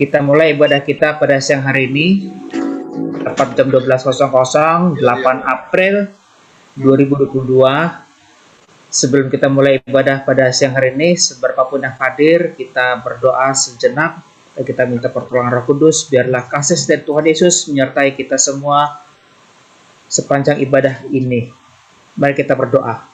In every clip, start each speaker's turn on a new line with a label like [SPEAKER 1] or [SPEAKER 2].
[SPEAKER 1] Kita mulai ibadah kita pada siang hari ini, tepat jam 12.00, 8 April 2022. Sebelum kita mulai ibadah pada siang hari ini, seberapapun yang hadir, kita berdoa sejenak. Kita minta pertolongan Roh Kudus, biarlah kasih dari Tuhan Yesus menyertai kita semua sepanjang ibadah ini. Mari kita berdoa.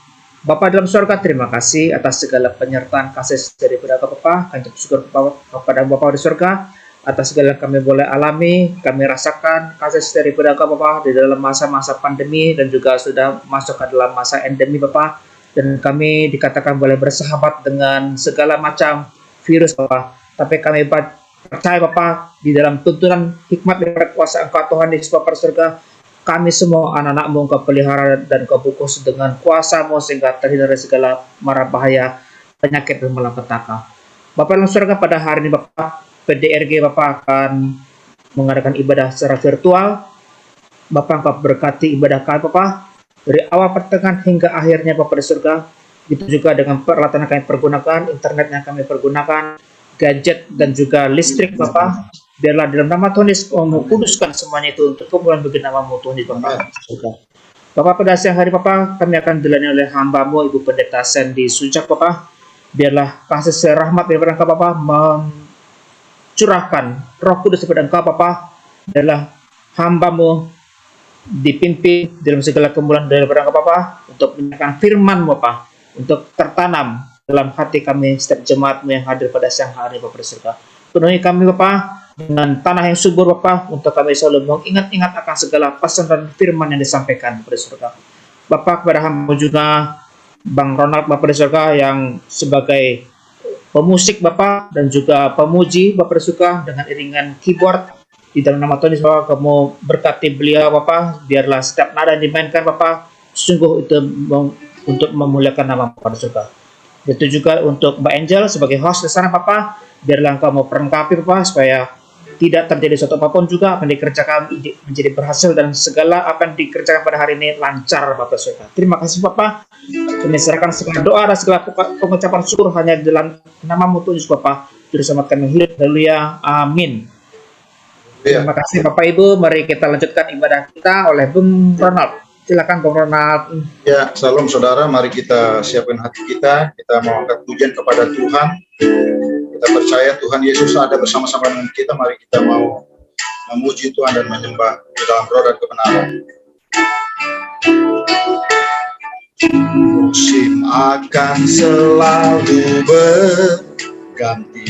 [SPEAKER 1] Bapa dalam surga, terima kasih atas segala penyertaan kasih daripada Bapa. Kami bersyukur kepada Bapa di surga atas segala yang kami boleh alami, kami rasakan kasih daripada Bapa di dalam masa-masa pandemi dan juga sudah masuk ke dalam masa endemi Bapa. Dan kami dikatakan boleh bersahabat dengan segala macam virus Bapa. Tapi kami percaya Bapa di dalam tuntunan hikmat dan kuasa Engkau Tuhan Yesus Bapa di surga. Kami semua anak-anak-Mu Engkau pelihara dan Engkau bungkus dengan kuasa-Mu sehingga terhindar dari segala mara bahaya, penyakit dan malapetaka. Bapak dalam surga, pada hari ini Bapak, PDRG Bapak akan mengadakan ibadah secara virtual. Bapak Engkau berkati ibadah kami Bapak, dari awal pertengahan hingga akhirnya Bapak di surga. Itu juga dengan peralatan yang kami pergunakan, internet yang kami pergunakan, gadget dan juga listrik Bapak. Biarlah dalam nama Tuhan Yesus mengkuduskan semuanya itu untuk kemuliaan bagi nama-Mu Tuhan Yesus Bapak. Bapak pada siang hari Bapak, kami akan dilayani oleh hamba-Mu Ibu Pendeta Sandy Sujak Bapak. Biarlah kasih rahmat daripada Engkau Bapak mencurahkan Roh Kudus daripada Engkau Bapak. Biarlah hamba-Mu dipimpin dalam segala kemuliaan daripada Engkau Bapak untuk menyatakan firman-Mu Bapak, untuk tertanam dalam hati kami setiap jemaat-Mu yang hadir pada siang hari Bapak di surga. Penuhi kami Bapak dengan tanah yang subur Bapak, untuk kami selalu mengingat-ingat akan segala pesan dan firman yang disampaikan kepada surga. Bapak, kepada hamba juga Bang Ronald Bapak di surga yang sebagai pemusik Bapak dan juga pemuji Bapak di surga dengan iringan keyboard, di dalam nama Tuhan Yesus Bapak, kamu berkati beliau Bapak, biarlah setiap nada yang dimainkan Bapak sungguh itu untuk memuliakan nama Bapak di surga. Itu juga untuk Mbak Angel sebagai host di sana Bapak, biarlah Engkau mau perlengkapi Bapak supaya tidak terjadi suatu apapun juga apa yang dikerjakan menjadi berhasil dan segala apa yang dikerjakan pada hari ini lancar Bapak Saudara. Terima kasih Bapak. Kami serahkan segala doa dan segala pengucapan syukur hanya dalam nama-Mu Tuhan Yesus Bapak. Juru selamat kami hidup. Haleluya. Amin. Terima kasih Bapak Ibu. Mari kita lanjutkan ibadah kita oleh Bung Ronald. Silakan Bung Ronald.
[SPEAKER 2] Ya, salam saudara. Mari kita siapkan hati kita. Kita mau angkat pujian kepada Tuhan. Kita percaya Tuhan Yesus ada bersama-sama dengan kita. Mari kita mau memuji Tuhan dan menyembah di dalam roh dan kebenaran. Musim akan selalu berganti,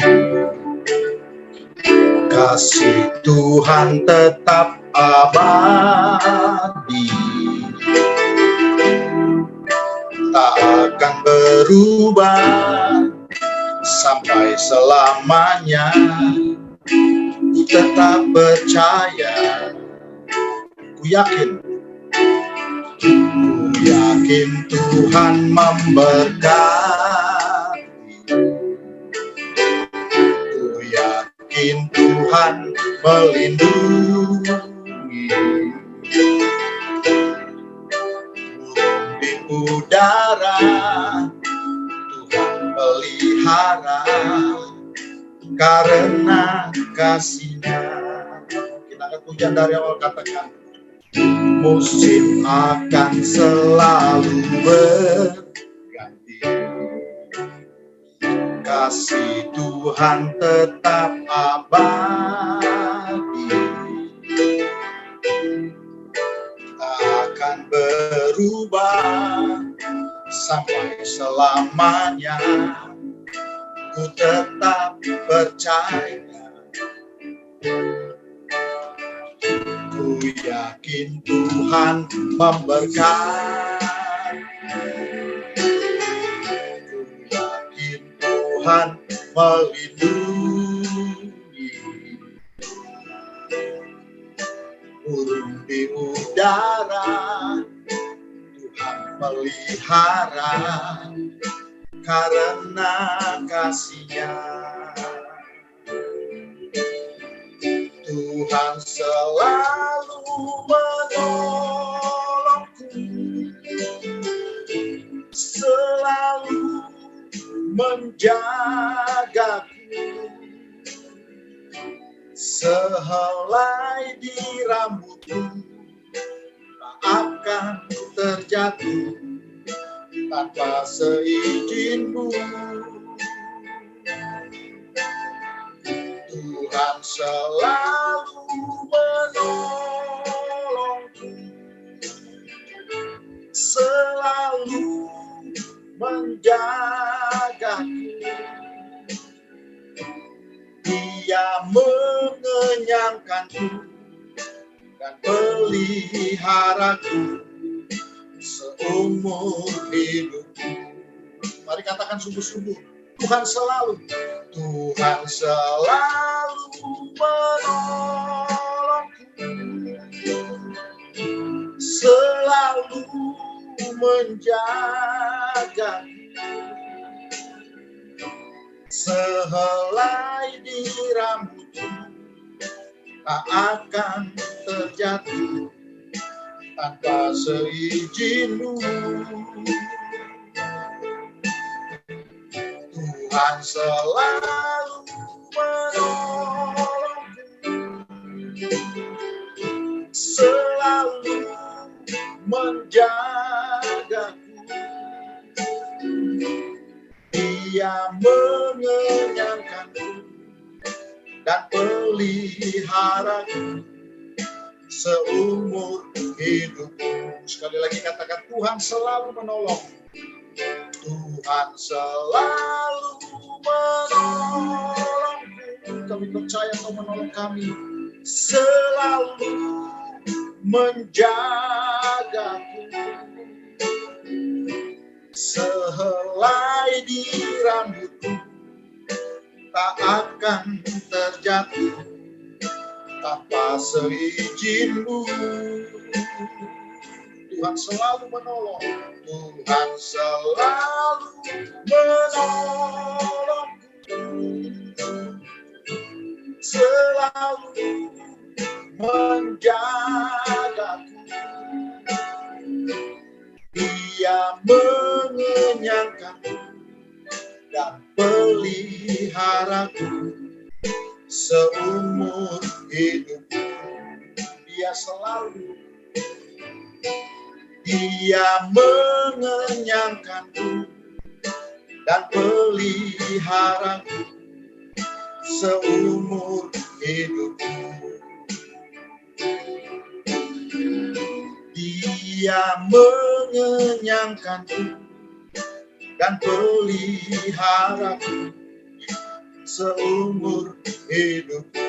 [SPEAKER 2] kasih Tuhan tetap abadi, tak akan berubah sampai selamanya. Ku tetap percaya, ku yakin Tuhan memberkati, ku yakin Tuhan melindungi. Di udara Tuhan pelihara, karena kasih-Nya. Kita akan pujian dari awal, katakan musim akan selalu berganti, kasih Tuhan tetap abadi, tak akan berubah sampai selamanya. Ku tetap percaya, ku yakin Tuhan memberkati, ku yakin Tuhan melindungi. Burung di udara Tuhan pelihara, karena kasih-Nya. Tuhan selalu menolongku, selalu menjagaku. sehelai di rambutku tak akan terjatuh tanpa seizin-Mu. Tuhan selalu menolongku, selalu menjagaku. Dia mengenyangkanku dan peliharaku seumur hidupku. Mari katakan sungguh-sungguh, Tuhan selalu menolongku, selalu menjagaku. Sehelai di rambutku tak akan terjatuh tanpa seizin-Mu. Tuhan selalu menolongku, selalu menjagaku. Dia mengenyangkanku dan peliharaku seumur hidupku. Sekali lagi katakan, Tuhan selalu menolong. Tuhan selalu menolongku. Kami percaya Kau menolong kami. Selalu menjagaku. Sehelai di rambutku tak akan terjatuh tanpa seizin-Mu. Tuhan selalu menolong. Tuhan selalu menolongku, selalu menjagaku. Dia mengenyangkanku dan peliharaku seumur hidupku. Dia selalu, Dia mengenyangkanku dan peliharaku seumur hidupku. Dia mengenyangkanku dan peliharaku seumur hidupku.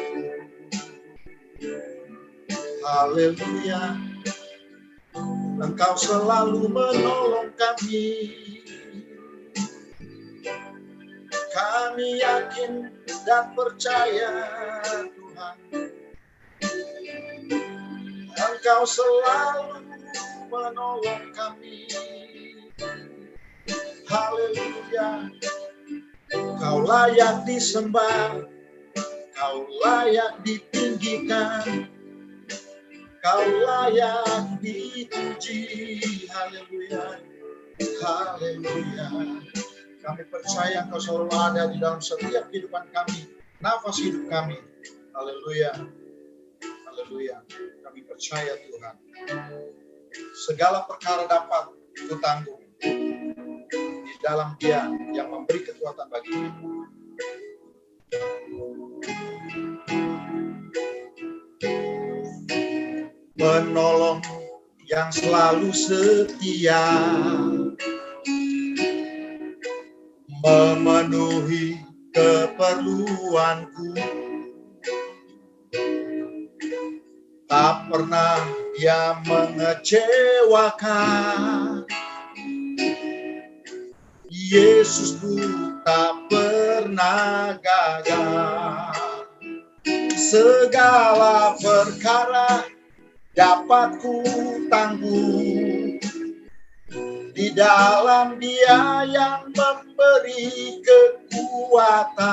[SPEAKER 2] Haleluya, Engkau selalu menolong kami. Kami yakin dan percaya, Tuhan, Engkau selalu menolong kami. Haleluya, Kau layak disembah, Kau layak ditinggikan, Kau layak dipuji. Haleluya, haleluya. Kami percaya Engkau selalu ada di dalam setiap kehidupan kami, nafas hidup kami. Haleluya, haleluya. Kami percaya Tuhan, segala perkara dapat kutanggung di dalam Dia yang memberi kekuatan bagi kita. Menolong yang selalu setia, memenuhi keperluanku. Tak pernah Dia mengecewakan. Yesusku tak pernah gagal. Segala perkara dapat ku tanggung di dalam Dia yang memberi kekuatan.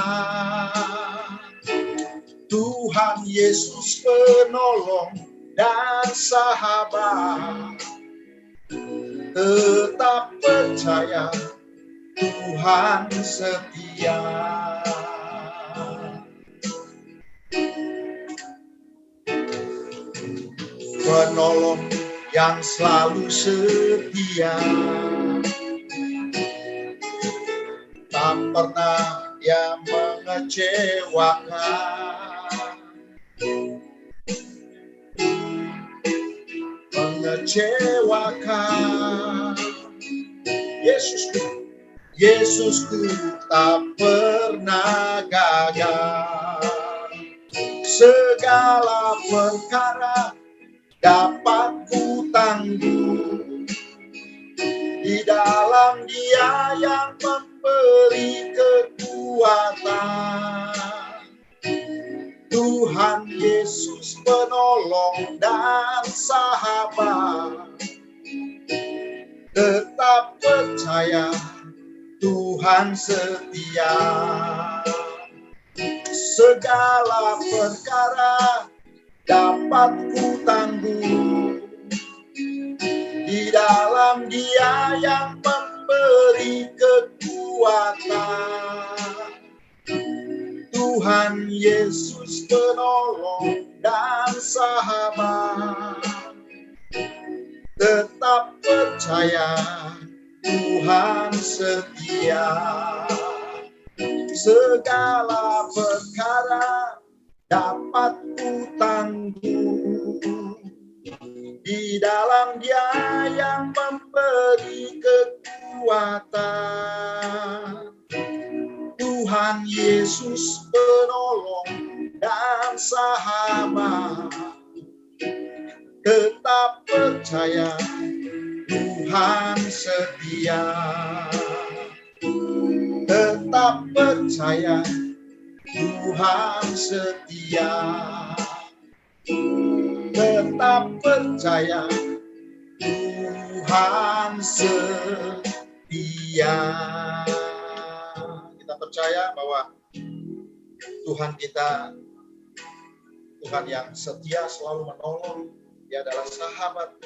[SPEAKER 2] Tuhan Yesus penolong dan sahabat, tetap percaya Tuhan setia. penolong yang selalu setia. Tak pernah Dia mengecewakan. Yesusku tak pernah gagal. Segala perkara dapat ku tanggung di dalam Dia yang memberi kekuatan. Tuhan Yesus penolong dan sahabat. Tetap percaya Tuhan setia. Segala perkara dapat ku tanggung di dalam Dia yang memberi kekuatan. Tuhan Yesus penolong dan sahabat. Tetap percaya Tuhan setia. Segala perkara dapat ku tanggung di dalam Dia yang memberi kekuatan. Tuhan Yesus penolong dan sahabat. Tetap percaya Tuhan setia. Tetap percaya Tuhan setia. Tetap percaya Tuhan setia. Kita percaya bahwa Tuhan kita, Tuhan yang setia, selalu menolong. Dia adalah sahabat.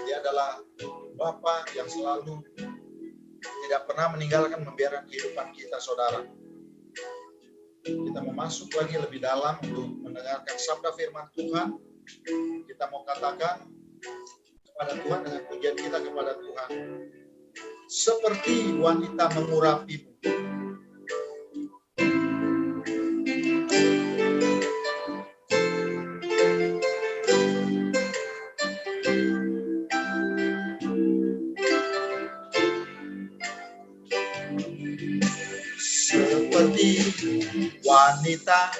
[SPEAKER 2] Dia adalah Bapa yang selalu tidak pernah meninggalkan, membiarkan kehidupan kita, saudara. Kita mau masuk lagi lebih dalam untuk mendengarkan sabda firman Tuhan. Kita mau katakan kepada Tuhan dengan pujian kita kepada Tuhan. Seperti wanita mengurapimu. Seperti wanita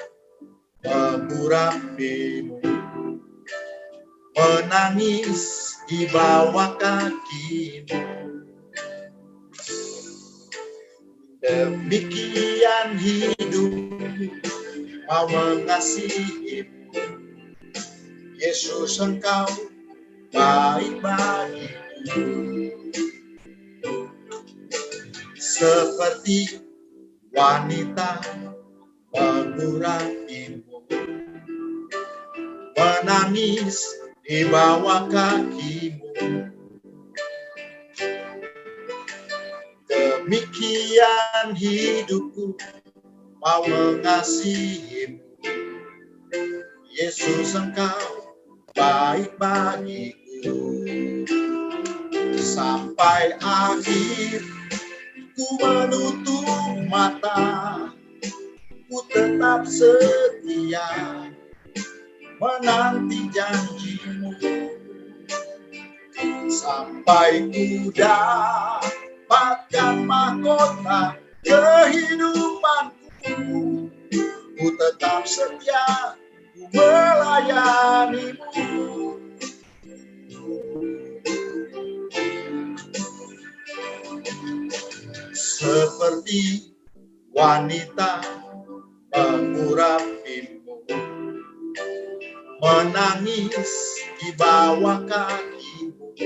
[SPEAKER 2] mengurapimu, menangis di bawah kakimu. Demikian hidup mau mengasihimu. Yesus, Engkau baik bagiku. Seperti wanita mengurapimu, menangis di bawah kakimu. Demikian hidupku mau mengasihimu. Yesus, Engkau baik bagiku. Sampai akhir ku menutup mata, ku tetap setia menanti janjimu. Sampai ku dapatkan mahkota kehidupanku, ku tetap setia, ku melayanimu. Seperti wanita mengurapimu, menangis di bawah kakimu.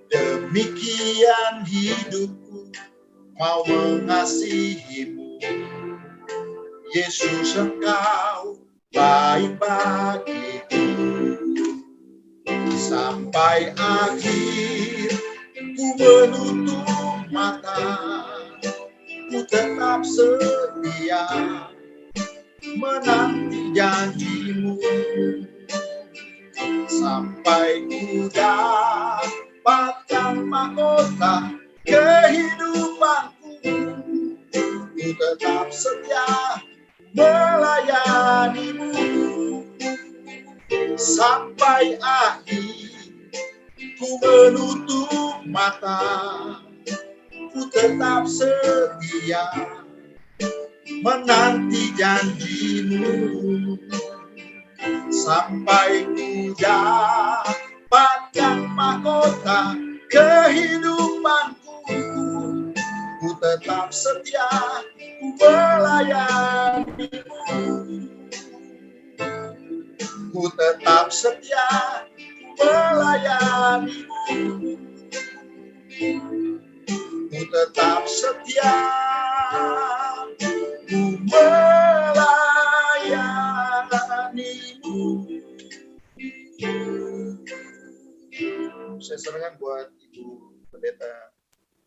[SPEAKER 2] Demikian hidupku mau mengasihimu. Yesus, Engkau baik bagiku. Sampai akhir ku menutup mata, ku tetap setia menanti janjimu. sampai ku dapatkan mahkota kehidupanku. Ku tetap setia melayanimu sampai akhir. Ku menutup mata, ku tetap setia menanti janjimu sampai ku dapatkan mahkota kehidupanku. Ku tetap setia, ku melayanimu. Ku tetap setia, ku melayanimu. Ku tetap setia, ku melayanimu. Saya serahkan buat Ibu Pendeta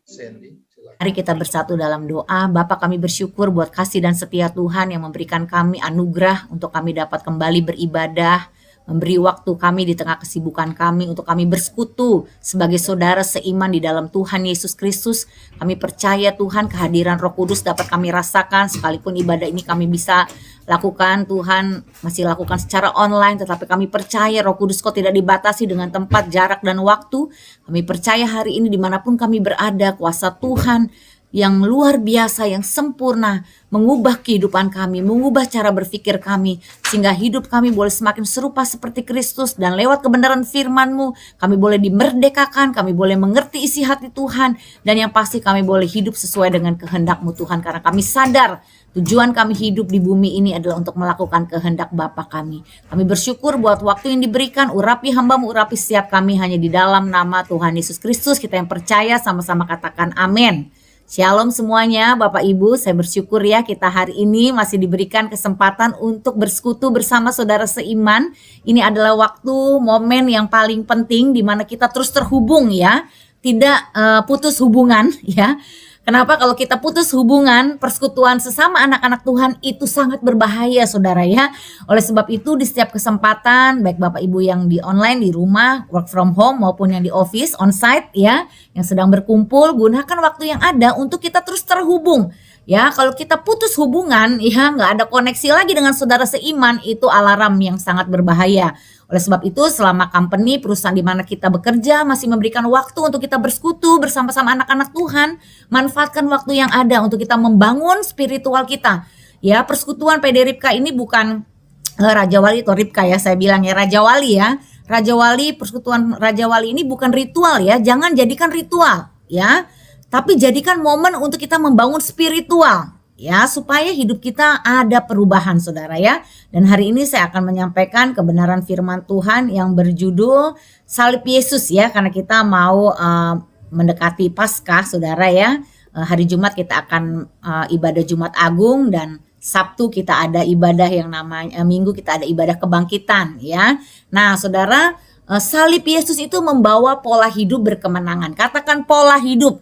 [SPEAKER 2] Sandy. Silakan.
[SPEAKER 3] Mari kita bersatu dalam doa. Bapa, kami bersyukur buat kasih dan setia Tuhan yang memberikan kami anugerah untuk kami dapat kembali beribadah, memberi waktu kami di tengah kesibukan kami untuk kami bersekutu sebagai saudara seiman di dalam Tuhan Yesus Kristus. Kami percaya Tuhan kehadiran Roh Kudus dapat kami rasakan sekalipun ibadah ini kami bisa lakukan, Tuhan masih lakukan secara online, tetapi kami percaya Roh Kudus kok tidak dibatasi dengan tempat, jarak, dan waktu. Kami percaya hari ini dimanapun kami berada, kuasa Tuhan yang luar biasa, yang sempurna, mengubah kehidupan kami, mengubah cara berpikir kami, sehingga hidup kami boleh semakin serupa seperti Kristus, dan lewat kebenaran firman-Mu, kami boleh dimerdekakan, kami boleh mengerti isi hati Tuhan, dan yang pasti kami boleh hidup sesuai dengan kehendak-Mu Tuhan, karena kami sadar tujuan kami hidup di bumi ini adalah untuk melakukan kehendak Bapa kami. Kami bersyukur buat waktu yang diberikan, urapi hamba-Mu, urapi setiap kami hanya di dalam nama Tuhan Yesus Kristus. Kita yang percaya sama-sama katakan amin. Shalom semuanya, Bapak Ibu, saya bersyukur ya kita hari ini masih diberikan kesempatan untuk bersekutu bersama saudara seiman. Ini adalah waktu, momen yang paling penting di mana kita terus terhubung ya, tidak putus hubungan ya. Kenapa? Kalau kita putus hubungan, persekutuan sesama anak-anak Tuhan itu sangat berbahaya saudara ya. Oleh sebab itu di setiap kesempatan, baik Bapak Ibu yang di online, di rumah, work from home maupun yang di office, on-site ya, yang sedang berkumpul, gunakan waktu yang ada untuk kita terus terhubung. Ya, kalau kita putus hubungan, ya nggak ada koneksi lagi dengan saudara seiman, itu alarm yang sangat berbahaya. Oleh sebab itu, selama company, perusahaan di mana kita bekerja masih memberikan waktu untuk kita bersekutu bersama-sama anak-anak Tuhan, manfaatkan waktu yang ada untuk kita membangun spiritual kita. Ya, persekutuan PD Ripka ini bukan Raja Wali atau Ripka ya, saya bilang ya Raja Wali ya. Raja Wali, persekutuan Raja Wali ini bukan ritual ya, jangan jadikan ritual ya. Tapi jadikan momen untuk kita membangun spiritual ya, supaya hidup kita ada perubahan saudara ya. Dan hari ini saya akan menyampaikan kebenaran firman Tuhan yang berjudul Salib Yesus ya, karena kita mau mendekati Paskah saudara ya. Hari Jumat kita akan ibadah Jumat Agung, dan Sabtu kita ada ibadah yang namanya Minggu kita ada ibadah kebangkitan ya. Nah saudara, salib Yesus itu membawa pola hidup berkemenangan. Katakan pola hidup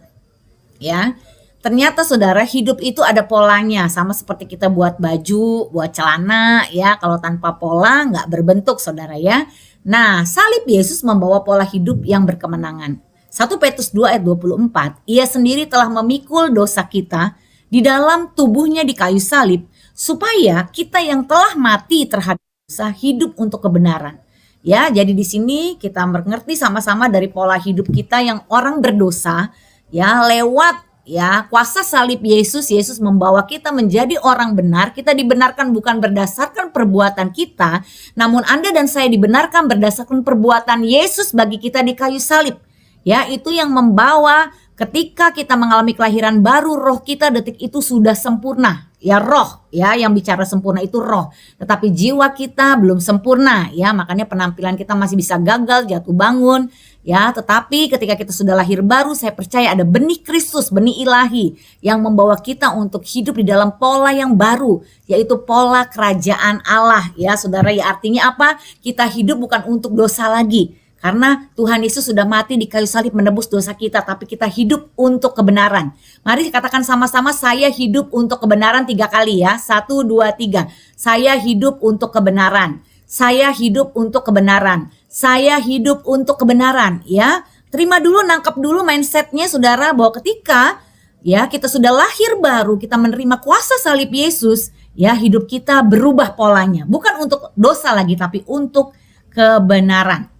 [SPEAKER 3] ya. Ternyata saudara, hidup itu ada polanya, sama seperti kita buat baju, buat celana ya, kalau tanpa pola nggak berbentuk saudara ya. Nah, salib Yesus membawa pola hidup yang berkemenangan. 1 Petrus 2 ayat 24, ia sendiri telah memikul dosa kita di dalam tubuhnya di kayu salib, supaya kita yang telah mati terhadap dosa hidup untuk kebenaran. Ya, jadi di sini kita mengerti sama-sama dari pola hidup kita yang orang berdosa ya, lewat ya kuasa salib Yesus, Yesus membawa kita menjadi orang benar. Kita dibenarkan bukan berdasarkan perbuatan kita, namun Anda dan saya dibenarkan berdasarkan perbuatan Yesus bagi kita di kayu salib. Ya, itu yang membawa ketika kita mengalami kelahiran baru, roh kita detik itu sudah sempurna. Ya roh, ya yang bicara sempurna itu roh. Tetapi jiwa kita belum sempurna, ya makanya penampilan kita masih bisa gagal, jatuh bangun. Ya, tetapi ketika kita sudah lahir baru, saya percaya ada benih Kristus, benih ilahi yang membawa kita untuk hidup di dalam pola yang baru, yaitu pola kerajaan Allah. Ya, saudara, ya artinya apa? Kita hidup bukan untuk dosa lagi. Karena Tuhan Yesus sudah mati di kayu salib menebus dosa kita, tapi kita hidup untuk kebenaran. Mari katakan sama-sama, saya hidup untuk kebenaran 3 kali ya. 1, 2, 3. Saya hidup untuk kebenaran. Saya hidup untuk kebenaran. Saya hidup untuk kebenaran, ya. Terima dulu, nangkep dulu mindsetnya saudara, bahwa ketika ya kita sudah lahir baru, kita menerima kuasa salib Yesus, ya hidup kita berubah polanya. Bukan untuk dosa lagi, tapi untuk kebenaran.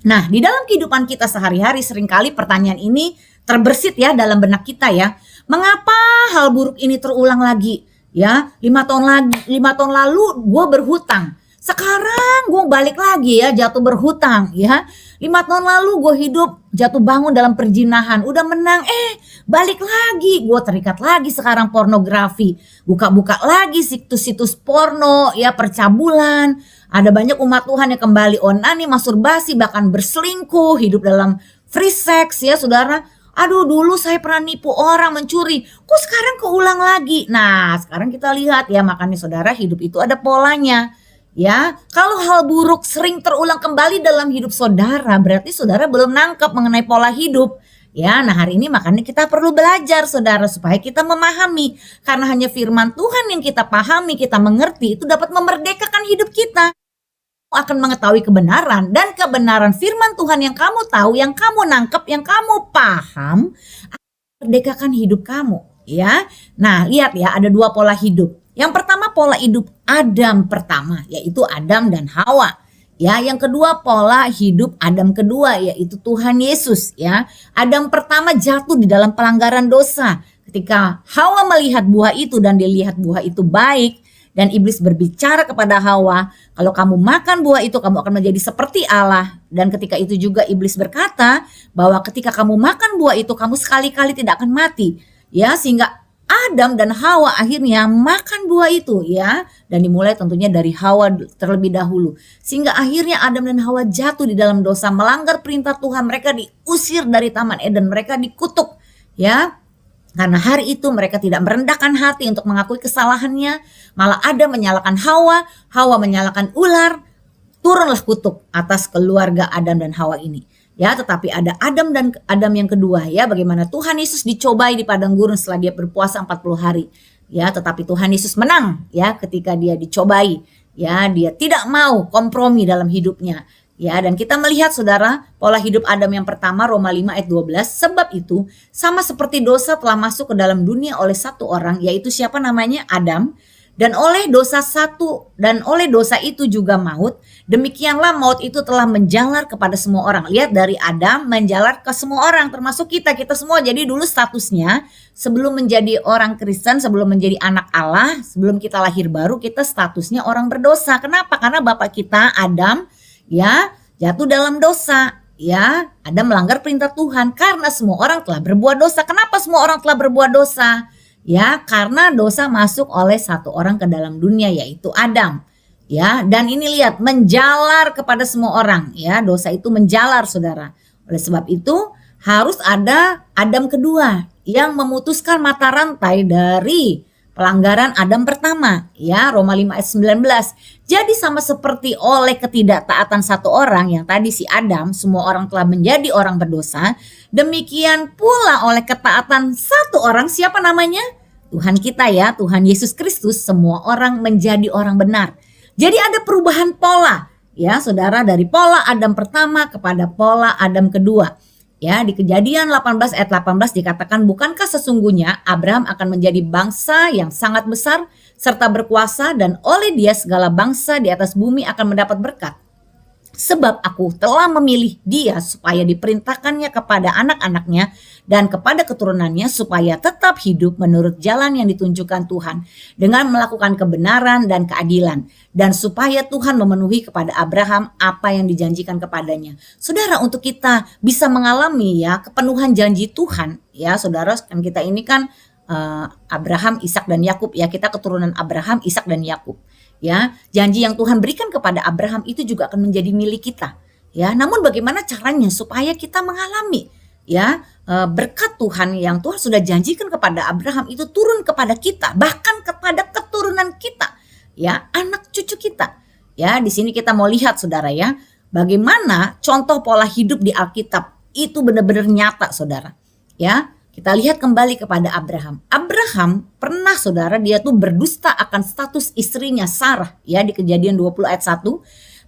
[SPEAKER 3] Nah, di dalam kehidupan kita sehari-hari seringkali pertanyaan ini terbersit ya dalam benak kita ya. Mengapa hal buruk ini terulang lagi? Ya, 5 tahun lalu gue berhutang. Sekarang gue balik lagi ya jatuh berhutang ya. 5 tahun lalu gue hidup jatuh bangun dalam perjinahan. Udah menang, balik lagi. Gue terikat lagi sekarang pornografi. Buka-buka lagi situs-situs porno ya, percabulan. Ada banyak umat Tuhan yang kembali onani, masturbasi, bahkan berselingkuh, hidup dalam free sex ya saudara. Aduh, dulu saya pernah nipu orang, mencuri. Kok sekarang keulang lagi? Nah, sekarang kita lihat ya, makanya saudara, hidup itu ada polanya. Ya, kalau hal buruk sering terulang kembali dalam hidup saudara, berarti saudara belum nangkep mengenai pola hidup. Ya, nah hari ini makanya kita perlu belajar saudara, supaya kita memahami. Karena hanya firman Tuhan yang kita pahami, kita mengerti, itu dapat memerdekakan hidup kita. Akan mengetahui kebenaran, dan kebenaran firman Tuhan yang kamu tahu, yang kamu nangkep, yang kamu paham, akan memerdekakan hidup kamu. Ya, nah lihat ya, ada 2 pola hidup. Yang pertama pola hidup Adam pertama, yaitu Adam dan Hawa. Ya, yang kedua pola hidup Adam kedua, yaitu Tuhan Yesus. Ya, Adam pertama jatuh di dalam pelanggaran dosa. Ketika Hawa melihat buah itu dan dilihat buah itu baik, dan iblis berbicara kepada Hawa, kalau kamu makan buah itu kamu akan menjadi seperti Allah. Dan ketika itu juga iblis berkata bahwa ketika kamu makan buah itu kamu sekali-kali tidak akan mati. Ya, sehingga Adam dan Hawa akhirnya makan buah itu ya, dan dimulai tentunya dari Hawa terlebih dahulu, sehingga akhirnya Adam dan Hawa jatuh di dalam dosa, melanggar perintah Tuhan. Mereka diusir dari Taman Eden, mereka dikutuk ya, karena hari itu mereka tidak merendahkan hati untuk mengakui kesalahannya. Malah Adam menyalahkan Hawa, Hawa menyalahkan ular. Turunlah kutuk atas keluarga Adam dan Hawa ini. Ya, tetapi ada Adam dan Adam yang kedua ya, bagaimana Tuhan Yesus dicobai di padang gurun setelah dia berpuasa 40 hari. Ya, tetapi Tuhan Yesus menang ya ketika dia dicobai. Ya, dia tidak mau kompromi dalam hidupnya. Ya, dan kita melihat saudara, pola hidup Adam yang pertama, Roma 5 ayat 12, sebab itu sama seperti dosa telah masuk ke dalam dunia oleh satu orang, yaitu siapa namanya? Adam. Dan oleh dosa itu juga maut. Demikianlah maut itu telah menjalar kepada semua orang. Lihat, dari Adam menjalar ke semua orang, termasuk kita semua. Jadi dulu statusnya sebelum menjadi orang Kristen, sebelum menjadi anak Allah, sebelum kita lahir baru, kita statusnya orang berdosa. Kenapa? Karena bapak kita Adam ya jatuh dalam dosa. Ya, Adam melanggar perintah Tuhan karena semua orang telah berbuat dosa. Kenapa semua orang telah berbuat dosa? Ya, karena dosa masuk oleh satu orang ke dalam dunia, yaitu Adam. Ya, dan ini lihat, menjalar kepada semua orang. Ya, dosa itu menjalar saudara. Oleh sebab itu harus ada Adam kedua yang memutuskan mata rantai dari pelanggaran Adam pertama. Ya, Roma 5 ayat 19. Jadi sama seperti oleh ketidaktaatan satu orang, yang tadi si Adam, semua orang telah menjadi orang berdosa. Demikian pula oleh ketaatan satu orang, siapa namanya? Tuhan kita ya, Tuhan Yesus Kristus, semua orang menjadi orang benar. Jadi ada perubahan pola ya saudara, dari pola Adam pertama kepada pola Adam kedua. Ya, di Kejadian 18 ayat 18 dikatakan, bukankah sesungguhnya Abraham akan menjadi bangsa yang sangat besar serta berkuasa, dan oleh dia segala bangsa di atas bumi akan mendapat berkat. Sebab aku telah memilih dia supaya diperintahkannya kepada anak-anaknya dan kepada keturunannya supaya tetap hidup menurut jalan yang ditunjukkan Tuhan dengan melakukan kebenaran dan keadilan, dan supaya Tuhan memenuhi kepada Abraham apa yang dijanjikan kepadanya. Saudara, untuk kita bisa mengalami ya kepenuhan janji Tuhan ya saudara, kan kita ini kan Abraham, Ishak dan Yakub ya, kita keturunan Abraham, Ishak dan Yakub. Ya, janji yang Tuhan berikan kepada Abraham itu juga akan menjadi milik kita. Ya, namun bagaimana caranya supaya kita mengalami ya berkat Tuhan yang Tuhan sudah janjikan kepada Abraham itu turun kepada kita, bahkan kepada keturunan kita, ya, anak cucu kita. Ya, di sini kita mau lihat saudara ya, bagaimana contoh pola hidup di Alkitab itu benar-benar nyata saudara. Ya, Kita lihat kembali kepada Abraham. Abraham pernah saudara dia tuh berdusta akan status istrinya Sarah ya di Kejadian 20 ayat 1.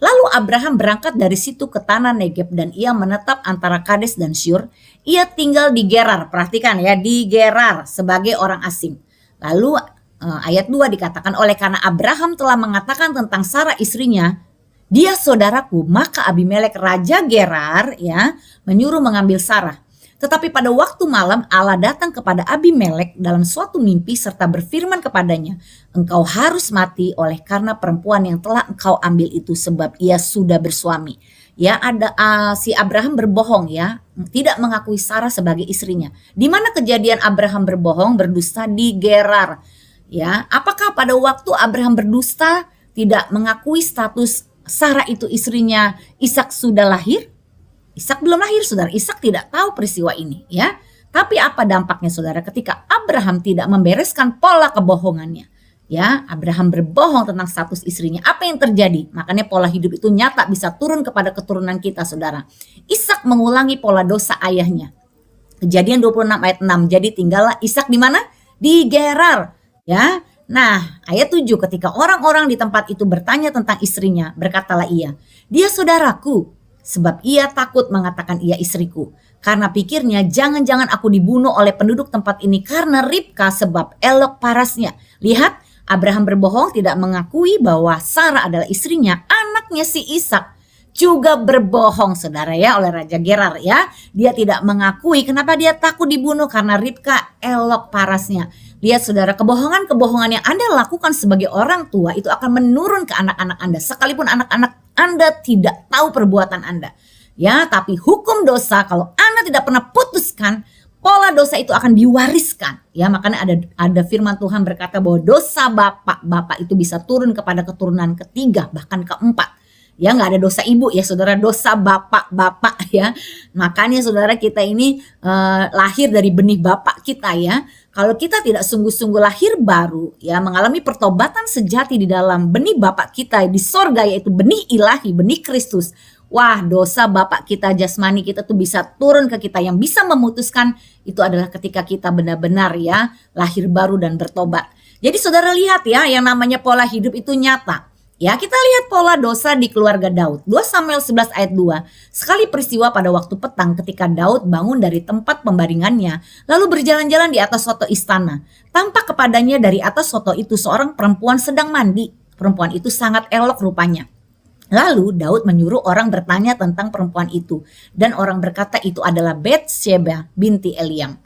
[SPEAKER 3] Lalu Abraham berangkat dari situ ke tanah Negeb dan ia menetap antara Kades dan Syur. Ia tinggal di Gerar, perhatikan ya, di Gerar sebagai orang asing. Lalu ayat 2 dikatakan oleh karena Abraham telah mengatakan tentang Sarah istrinya, dia saudaraku, maka Abimelek raja Gerar ya menyuruh mengambil Sarah. Tetapi pada waktu malam Allah datang kepada Abimelek dalam suatu mimpi serta berfirman kepadanya, engkau harus mati oleh karena perempuan yang telah engkau ambil itu sebab ia sudah bersuami. Ya ada si Abraham berbohong ya, tidak mengakui Sarah sebagai istrinya. Di mana kejadian Abraham berbohong berdusta di Gerar. Ya, apakah pada waktu Abraham berdusta tidak mengakui status Sarah itu istrinya, Ishak sudah lahir? Ishak belum lahir, saudara. Ishak tidak tahu peristiwa ini, ya. Tapi apa dampaknya, saudara, ketika Abraham tidak membereskan pola kebohongannya? Ya, Abraham berbohong tentang status istrinya. Apa yang terjadi? Makanya pola hidup itu nyata bisa turun kepada keturunan kita, saudara. Ishak mengulangi pola dosa ayahnya. Kejadian 26 ayat 6. Jadi tinggallah Ishak di mana? Di Gerar, ya. Nah, ayat 7, ketika orang-orang di tempat itu bertanya tentang istrinya, berkatalah ia, dia saudaraku. Sebab ia takut mengatakan ia istriku. Karena pikirnya jangan-jangan aku dibunuh oleh penduduk tempat ini karena Ribka sebab elok parasnya. Lihat, Abraham berbohong tidak mengakui bahwa Sarah adalah istrinya. Anaknya si Ishak juga berbohong, saudara ya, oleh Raja Gerar ya. Dia tidak mengakui. Kenapa dia takut dibunuh? Karena Ribka elok parasnya. Lihat saudara, kebohongan-kebohongan yang Anda lakukan sebagai orang tua itu akan menurun ke anak-anak Anda. Sekalipun anak-anak Anda tidak tahu perbuatan Anda. Ya, tapi hukum dosa kalau Anda tidak pernah putuskan, pola dosa itu akan diwariskan. Ya, makanya ada firman Tuhan berkata bahwa dosa bapak itu bisa turun kepada keturunan ketiga bahkan keempat. Ya, nggak ada dosa ibu ya saudara, dosa bapak ya. Makanya saudara, kita ini lahir dari benih bapak kita ya. Kalau kita tidak sungguh-sungguh lahir baru ya, mengalami pertobatan sejati di dalam benih bapak kita di sorga, yaitu benih ilahi, benih Kristus. Wah, dosa bapak kita jasmani kita tuh bisa turun ke kita. Yang bisa memutuskan itu adalah ketika kita benar-benar ya lahir baru dan bertobat. Jadi saudara lihat ya, yang namanya pola hidup itu nyata. Ya, kita lihat pola dosa di keluarga Daud. 2 Samuel 11 ayat 2. Sekali peristiwa pada waktu petang ketika Daud bangun dari tempat pembaringannya, lalu berjalan-jalan di atas soto istana. Tampak kepadanya dari atas soto itu seorang perempuan sedang mandi. Perempuan itu sangat elok rupanya. Lalu Daud menyuruh orang bertanya tentang perempuan itu. Dan orang berkata itu adalah Batsheba binti Eliam.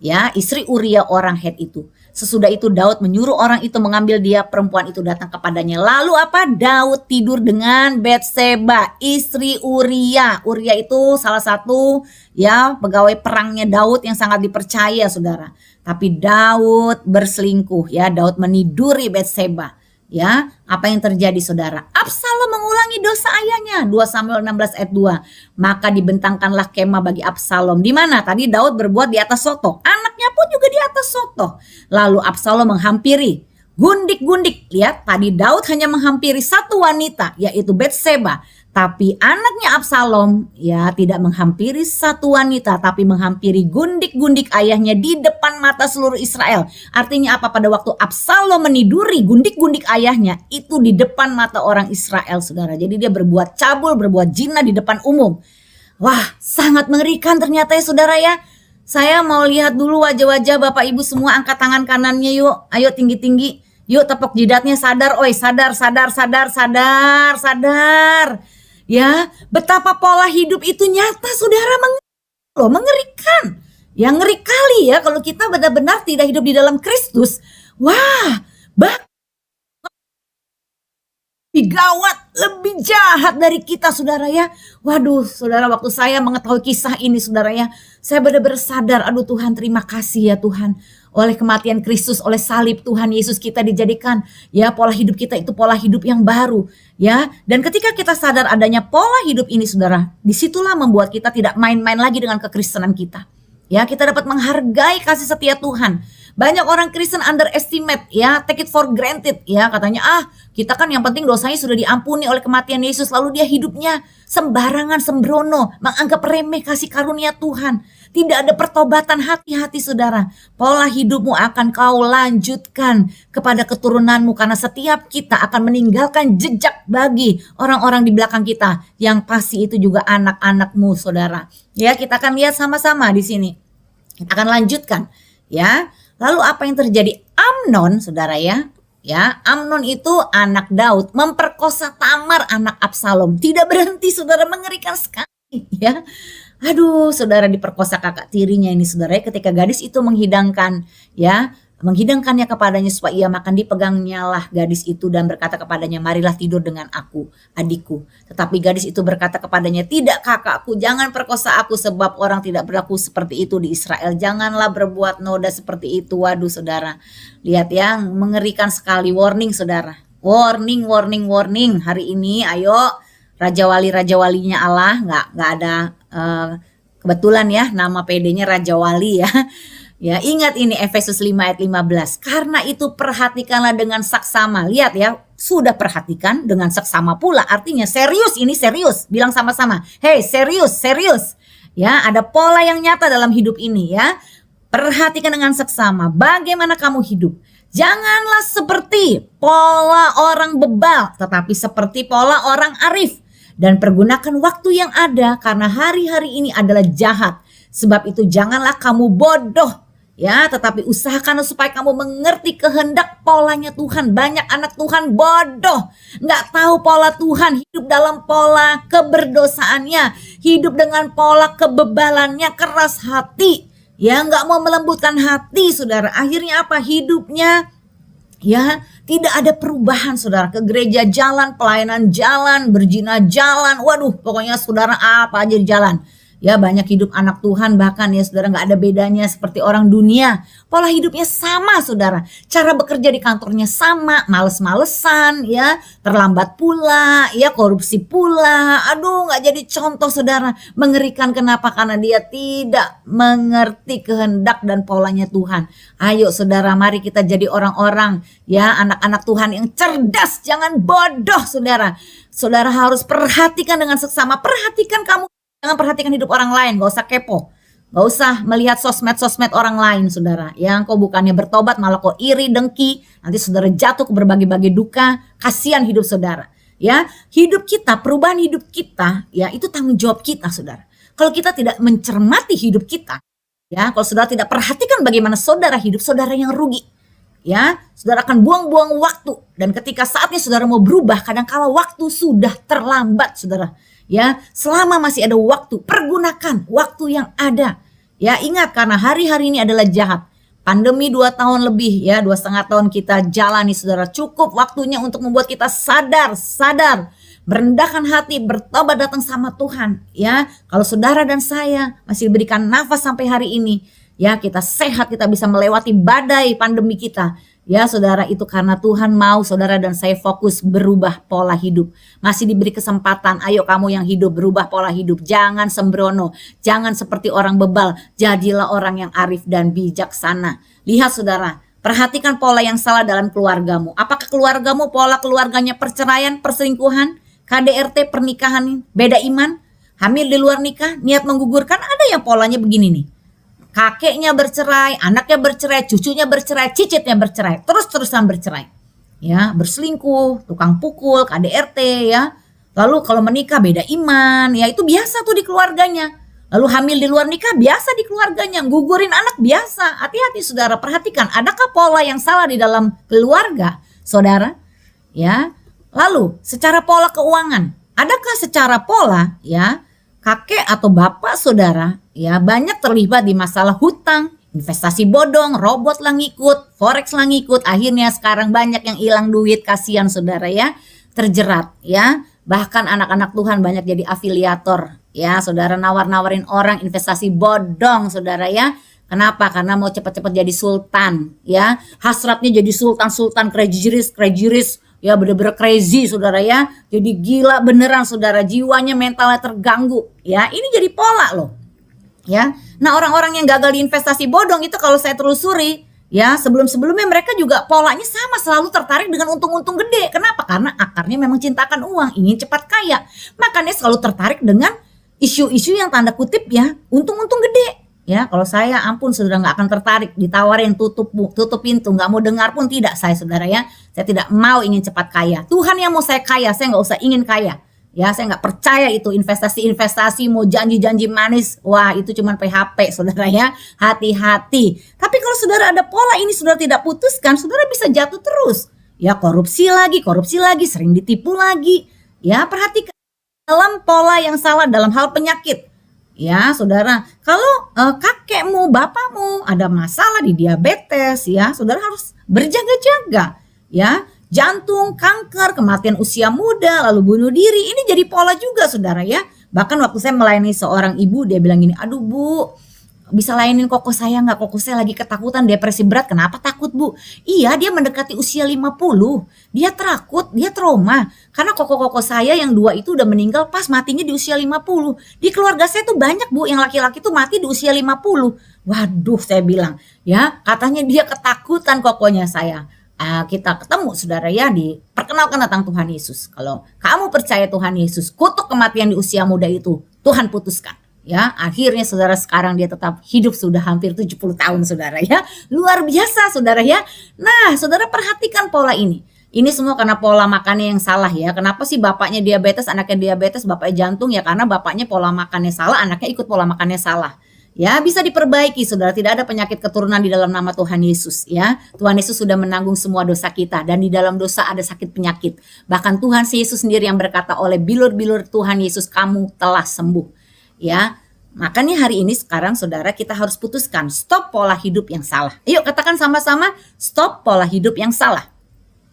[SPEAKER 3] Ya, istri Uria orang Het itu. Sesudah itu Daud menyuruh orang itu mengambil dia, perempuan itu datang kepadanya. Lalu apa? Daud tidur dengan Batsheba, istri Uria. Uria itu salah satu ya pegawai perangnya Daud yang sangat dipercaya, saudara. Tapi Daud berselingkuh ya, Daud meniduri Batsheba. Ya, apa yang terjadi saudara? Absalom mengulangi dosa ayahnya. 2 Samuel 16 ayat 2. Maka dibentangkanlah kemah bagi Absalom. Di mana? Tadi Daud berbuat di atas soto. Anaknya pun juga di atas soto. Lalu Absalom menghampiri. Gundik-gundik. Lihat, tadi Daud hanya menghampiri satu wanita, yaitu Batsheba. Tapi anaknya Absalom ya tidak menghampiri satu wanita, tapi menghampiri gundik-gundik ayahnya di depan mata seluruh Israel. Artinya apa? Pada waktu Absalom meniduri gundik-gundik ayahnya, itu di depan mata orang Israel, saudara. Jadi dia berbuat cabul, berbuat zina di depan umum. Wah, sangat mengerikan ternyata ya saudara ya. Saya mau lihat dulu wajah-wajah Bapak Ibu semua, angkat tangan kanannya yuk. Ayo tinggi-tinggi. Yuk tepuk jidatnya, sadar, oi sadar. Ya, betapa pola hidup itu nyata, saudara, mengerikan. Ya, ngeri kali ya kalau kita benar-benar tidak hidup di dalam Kristus. Wah, lebih gawat, lebih jahat dari kita, saudara ya. Waduh, saudara, waktu saya mengetahui kisah ini, saudara ya, saya benar-benar sadar, aduh Tuhan, terima kasih ya Tuhan. Oleh kematian Kristus, oleh salib Tuhan Yesus kita dijadikan ya pola hidup kita itu pola hidup yang baru ya. Dan ketika kita sadar adanya pola hidup ini, saudara, disitulah membuat kita tidak main-main lagi dengan kekristenan kita. Ya, kita dapat menghargai kasih setia Tuhan. Banyak orang Kristen underestimate ya, take it for granted ya, katanya kita kan yang penting dosanya sudah diampuni oleh kematian Yesus, lalu dia hidupnya sembarangan, sembrono, menganggap remeh kasih karunia Tuhan. Tidak ada pertobatan. Hati-hati saudara, pola hidupmu akan kau lanjutkan kepada keturunanmu, karena setiap kita akan meninggalkan jejak bagi orang-orang di belakang kita, yang pasti itu juga anak-anakmu saudara. Ya, kita akan lihat sama-sama di sini. Kita akan lanjutkan ya. Lalu apa yang terjadi? Amnon saudara ya. Ya, Amnon itu anak Daud, memperkosa Tamar anak Absalom. Tidak berhenti saudara, mengerikan sekali ya. Aduh, saudara, diperkosa kakak tirinya ini saudara, ketika gadis itu menghidangkannya kepadanya supaya ia makan, dipegangnya lah gadis itu dan berkata kepadanya, marilah tidur dengan aku, adikku. Tetapi gadis itu berkata kepadanya, tidak kakakku, jangan perkosa aku, sebab orang tidak berlaku seperti itu di Israel. Janganlah berbuat noda seperti itu. Waduh saudara, lihat ya, mengerikan sekali. Warning saudara, warning. Hari ini ayo Raja Walinya Allah, nggak ada kebetulan ya nama PD-nya Raja Wali ya. Ya, ingat ini Efesus 5 ayat 15. Karena itu perhatikanlah dengan saksama. Lihat ya, sudah perhatikan dengan saksama pula. Artinya serius, ini serius. Bilang sama-sama, hey serius. Ya, ada pola yang nyata dalam hidup ini ya. Perhatikan dengan saksama bagaimana kamu hidup. Janganlah seperti pola orang bebal, tetapi seperti pola orang arif. Dan pergunakan waktu yang ada, karena hari-hari ini adalah jahat. Sebab itu janganlah kamu bodoh ya, tetapi usahakan supaya kamu mengerti kehendak polanya Tuhan. Banyak anak Tuhan bodoh, nggak tahu pola Tuhan, hidup dalam pola keberdosaannya, hidup dengan pola kebebalannya, keras hati ya, nggak mau melembutkan hati saudara. Akhirnya apa? Hidupnya ya tidak ada perubahan saudara. Ke gereja jalan, pelayanan jalan, berzina jalan, waduh pokoknya saudara apa aja di jalan. Ya, banyak hidup anak Tuhan bahkan ya saudara nggak ada bedanya seperti orang dunia. Pola hidupnya sama saudara. Cara bekerja di kantornya sama, males-malesan ya, terlambat pula, ya korupsi pula. Aduh, nggak jadi contoh saudara. Mengerikan, kenapa? Karena dia tidak mengerti kehendak dan polanya Tuhan. Ayo saudara, mari kita jadi orang-orang ya, anak-anak Tuhan yang cerdas, jangan bodoh saudara. Saudara harus perhatikan dengan seksama. Perhatikan kamu. Jangan perhatikan hidup orang lain, gak usah kepo. Gak usah melihat sosmed orang lain saudara. Yang kau bukannya bertobat malah kau iri, dengki. Nanti saudara jatuh ke berbagai-bagai duka. Kasihan hidup saudara. Ya, hidup kita, perubahan hidup kita, ya itu tanggung jawab kita saudara. Kalau kita tidak mencermati hidup kita, ya kalau saudara tidak perhatikan bagaimana saudara hidup, saudara yang rugi. Ya, saudara akan buang-buang waktu. Dan ketika saatnya saudara mau berubah, kadang-kala waktu sudah terlambat saudara. Ya, selama masih ada waktu, pergunakan waktu yang ada. Ya, ingat, karena hari-hari ini adalah jahat. Pandemi 2 tahun lebih ya, 2,5 tahun kita jalani saudara. Cukup waktunya untuk membuat kita sadar, merendahkan hati, bertobat, datang sama Tuhan. Ya, kalau saudara dan saya masih diberikan nafas sampai hari ini, ya kita sehat, kita bisa melewati badai pandemi kita. Ya saudara, itu karena Tuhan mau saudara dan saya fokus berubah pola hidup. Masih diberi kesempatan, ayo kamu yang hidup berubah pola hidup. Jangan sembrono, jangan seperti orang bebal. Jadilah orang yang arif dan bijaksana. Lihat saudara, perhatikan pola yang salah dalam keluargamu. Apakah keluargamu pola keluarganya perceraian, perselingkuhan, KDRT, pernikahan, beda iman, hamil di luar nikah, niat menggugurkan? Ada yang polanya begini nih. Kakeknya bercerai, anaknya bercerai, cucunya bercerai, cicitnya bercerai, terus-terusan bercerai. Ya, berselingkuh, tukang pukul, KDRT ya. Lalu kalau menikah beda iman, ya itu biasa tuh di keluarganya. Lalu hamil di luar nikah biasa di keluarganya, gugurin anak biasa. Hati-hati saudara, perhatikan adakah pola yang salah di dalam keluarga saudara? Ya. Lalu secara pola keuangan, adakah secara pola ya kakek atau bapak saudara ya banyak terlibat di masalah hutang, investasi bodong, robot lah ngikut, forex lah ngikut, akhirnya sekarang banyak yang hilang duit, kasihan saudara ya, terjerat ya. Bahkan anak-anak Tuhan banyak jadi afiliator ya, saudara nawarin orang investasi bodong saudara ya. Kenapa? Karena mau cepat-cepat jadi sultan ya, hasratnya jadi sultan crazy ya, bener-bener crazy saudara ya, jadi gila beneran saudara, jiwanya mentalnya terganggu ya. Ini jadi pola loh ya. Nah, orang-orang yang gagal di investasi bodong itu kalau saya telusuri Ya, sebelum-sebelumnya mereka juga polanya sama, selalu tertarik dengan untung-untung gede. Kenapa? Karena akarnya memang cintakan uang, ingin cepat kaya. Makanya selalu tertarik dengan isu-isu yang tanda kutip ya, untung-untung gede. Ya, kalau saya ampun saudara nggak akan tertarik, ditawarin tutup pintu, nggak mau dengar pun tidak saya saudara ya. Saya tidak mau ingin cepat kaya. Tuhan yang mau saya kaya, saya nggak usah ingin kaya. Ya, saya nggak percaya itu investasi-investasi mau janji-janji manis. Wah, itu cuma PHP, saudara ya. Hati-hati. Tapi kalau saudara ada pola ini saudara tidak putuskan, saudara bisa jatuh terus. Ya, korupsi lagi, sering ditipu lagi. Ya, perhatikan dalam pola yang salah dalam hal penyakit. Ya, saudara, kalau kakekmu, bapakmu ada masalah di diabetes, ya, saudara harus berjaga-jaga. Ya, jantung, kanker, kematian usia muda, lalu bunuh diri. Ini jadi pola juga saudara ya. Bahkan waktu saya melayani seorang ibu, dia bilang gini, aduh bu, bisa layanin koko saya nggak? Koko saya lagi ketakutan, depresi berat. Kenapa takut bu? Iya, dia mendekati usia 50. Dia takut, dia trauma. Karena koko-koko saya yang 2 itu udah meninggal pas matinya di usia 50. Di keluarga saya tuh banyak bu, yang laki-laki tuh mati di usia 50. Waduh, saya bilang, ya katanya dia ketakutan kokonya saya. Kita ketemu saudara ya, diperkenalkan tentang Tuhan Yesus. Kalau kamu percaya Tuhan Yesus, kutuk kematian di usia muda itu Tuhan putuskan. Ya, akhirnya saudara sekarang dia tetap hidup sudah hampir 70 tahun saudara ya. Luar biasa saudara ya. Nah, saudara perhatikan pola ini. Ini semua karena pola makannya yang salah ya. Kenapa sih bapaknya diabetes, anaknya diabetes, bapaknya jantung? Ya karena bapaknya pola makannya salah, anaknya ikut pola makannya salah. Ya, bisa diperbaiki saudara, tidak ada penyakit keturunan di dalam nama Tuhan Yesus ya. Tuhan Yesus sudah menanggung semua dosa kita, dan di dalam dosa ada sakit penyakit. Bahkan Tuhan Yesus sendiri yang berkata, oleh bilur-bilur Tuhan Yesus kamu telah sembuh. Ya, makanya hari ini sekarang saudara kita harus putuskan stop pola hidup yang salah. Yuk katakan sama-sama, stop pola hidup yang salah.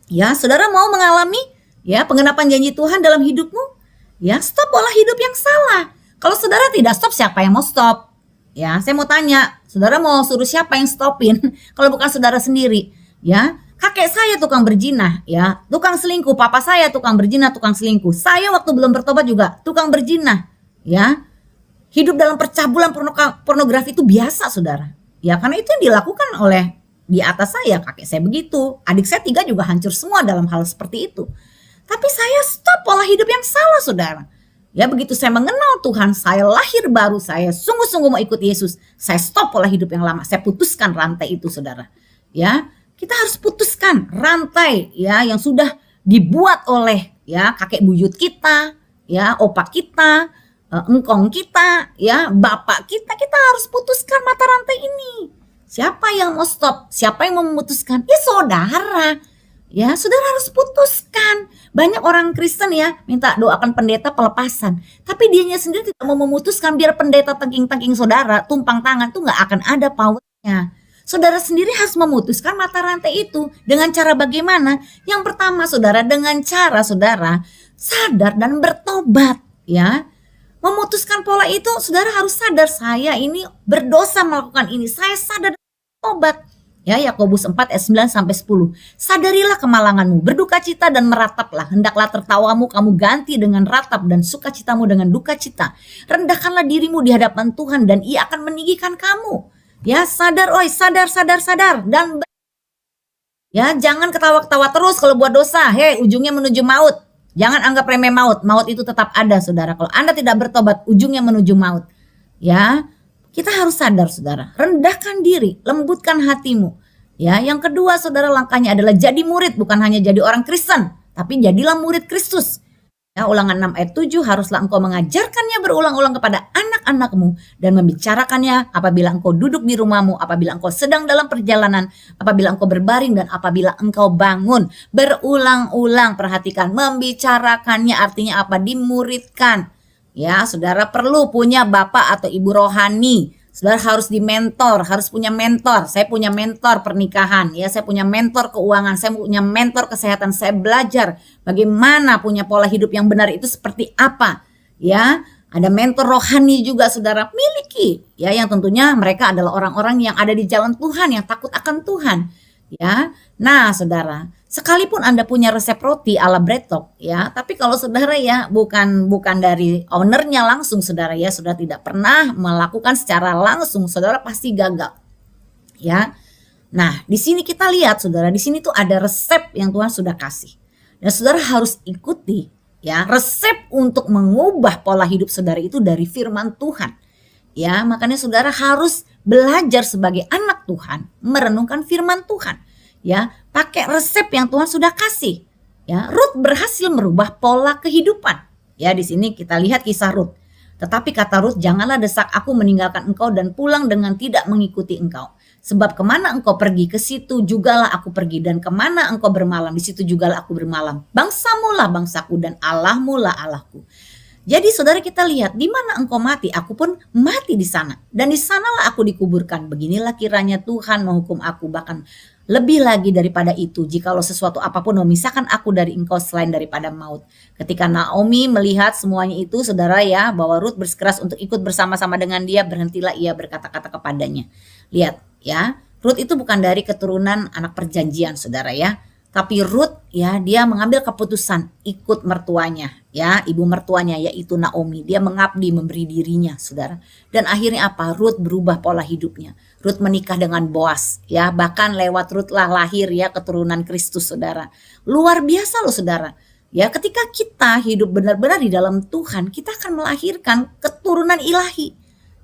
[SPEAKER 3] Ya, saudara mau mengalami ya penggenapan janji Tuhan dalam hidupmu? Ya, stop pola hidup yang salah. Kalau saudara tidak stop, siapa yang mau stop? Ya, saya mau tanya, saudara mau suruh siapa yang stopin? Kalau bukan saudara sendiri, ya. Kakek saya tukang berzina, ya, tukang selingkuh. Papa saya tukang berzina, tukang selingkuh. Saya waktu belum bertobat juga tukang berzina, ya. Hidup dalam percabulan pornografi itu biasa, saudara. Ya, karena itu yang dilakukan oleh di atas saya, kakek saya begitu. Adik saya 3 juga hancur semua dalam hal seperti itu. Tapi saya stop pola hidup yang salah, saudara. Ya, begitu saya mengenal Tuhan, saya lahir baru, saya sungguh-sungguh mau ikut Yesus. Saya stop pola hidup yang lama, saya putuskan rantai itu saudara. Ya, kita harus putuskan rantai ya yang sudah dibuat oleh ya kakek buyut kita, ya opak kita, engkong kita, ya bapak kita. Kita harus putuskan mata rantai ini. Siapa yang mau stop? Siapa yang mau memutuskan? Ya saudara. Ya, saudara harus putuskan. Banyak orang Kristen ya minta doakan pendeta pelepasan, tapi dianya sendiri tidak mau memutuskan. Biar pendeta tengking-tengking saudara, tumpang tangan tuh nggak akan ada powernya. Saudara sendiri harus memutuskan mata rantai itu. Dengan cara bagaimana? Yang pertama saudara, dengan cara saudara sadar dan bertobat ya. Memutuskan pola itu saudara harus sadar, saya ini berdosa melakukan ini. Saya sadar dan bertobat. Ya, Yakobus 4 ayat 9 sampai 10. Sadarilah kemalanganmu, berdukacita dan merataplah. Hendaklah tertawamu kamu ganti dengan ratap dan sukacitamu dengan duka cita. Rendahkanlah dirimu di hadapan Tuhan dan Ia akan meninggikan kamu. Ya, sadar, sadar dan ya, jangan ketawa-ketawa terus kalau buat dosa. Ujungnya menuju maut. Jangan anggap remeh maut. Maut itu tetap ada, saudara. Kalau Anda tidak bertobat, ujungnya menuju maut. Ya, kita harus sadar, saudara. Rendahkan diri, lembutkan hatimu. Ya, yang kedua, saudara, langkahnya adalah jadi murid, bukan hanya jadi orang Kristen, tapi jadilah murid Kristus. Ya, Ulangan 6 ayat 7, haruslah engkau mengajarkannya berulang-ulang kepada anak-anakmu dan membicarakannya apabila engkau duduk di rumahmu, apabila engkau sedang dalam perjalanan, apabila engkau berbaring dan apabila engkau bangun. Berulang-ulang, perhatikan, membicarakannya artinya apa? Dimuridkan. Ya, saudara perlu punya bapak atau ibu rohani. Saudara harus dimentor, harus punya mentor. Saya punya mentor pernikahan, ya, saya punya mentor keuangan, saya punya mentor kesehatan. Saya belajar bagaimana punya pola hidup yang benar itu seperti apa. Ya, ada mentor rohani juga saudara miliki. Ya, yang tentunya mereka adalah orang-orang yang ada di jalan Tuhan, yang takut akan Tuhan. Ya, nah saudara, sekalipun Anda punya resep roti ala Bretok ya, tapi kalau saudara ya bukan dari ownernya langsung saudara ya, saudara tidak pernah melakukan secara langsung, saudara pasti gagal. Ya, Nah, di sini kita lihat saudara, di sini tuh ada resep yang Tuhan sudah kasih. Dan saudara harus ikuti ya, resep untuk mengubah pola hidup saudara itu dari firman Tuhan. Ya, makanya saudara harus belajar sebagai anak Tuhan, merenungkan firman Tuhan. Ya, pakai resep yang Tuhan sudah kasih. Ya, Rut berhasil merubah pola kehidupan. Ya, di sini kita lihat kisah Rut. Tetapi kata Rut, janganlah desak aku meninggalkan engkau dan pulang dengan tidak mengikuti engkau. Sebab kemana engkau pergi, ke situ jugalah aku pergi. Dan kemana engkau bermalam, di situ jugalah aku bermalam. Bangsamu lah bangsaku dan Allahmu lah Allahku. Jadi saudara kita lihat, di mana engkau mati, aku pun mati di sana. Dan di sanalah aku dikuburkan. Beginilah kiranya Tuhan menghukum aku, bahkan lebih lagi daripada itu, jikalau sesuatu apapun memisahkan aku dari engkau selain daripada maut. Ketika Naomi melihat semuanya itu, saudara ya, bahwa Rut bersikeras untuk ikut bersama-sama dengan dia, berhentilah ia berkata-kata kepadanya. Lihat ya, Rut itu bukan dari keturunan anak perjanjian, saudara ya. Tapi Rut ya, dia mengambil keputusan ikut mertuanya ya, ibu mertuanya yaitu Naomi. Dia mengabdi, memberi dirinya, saudara. Dan akhirnya apa? Rut berubah pola hidupnya. Rut menikah dengan Boas ya, bahkan lewat Rut lah lahir ya keturunan Kristus, saudara. Luar biasa loh saudara. Ya, ketika kita hidup benar-benar di dalam Tuhan, kita akan melahirkan keturunan ilahi.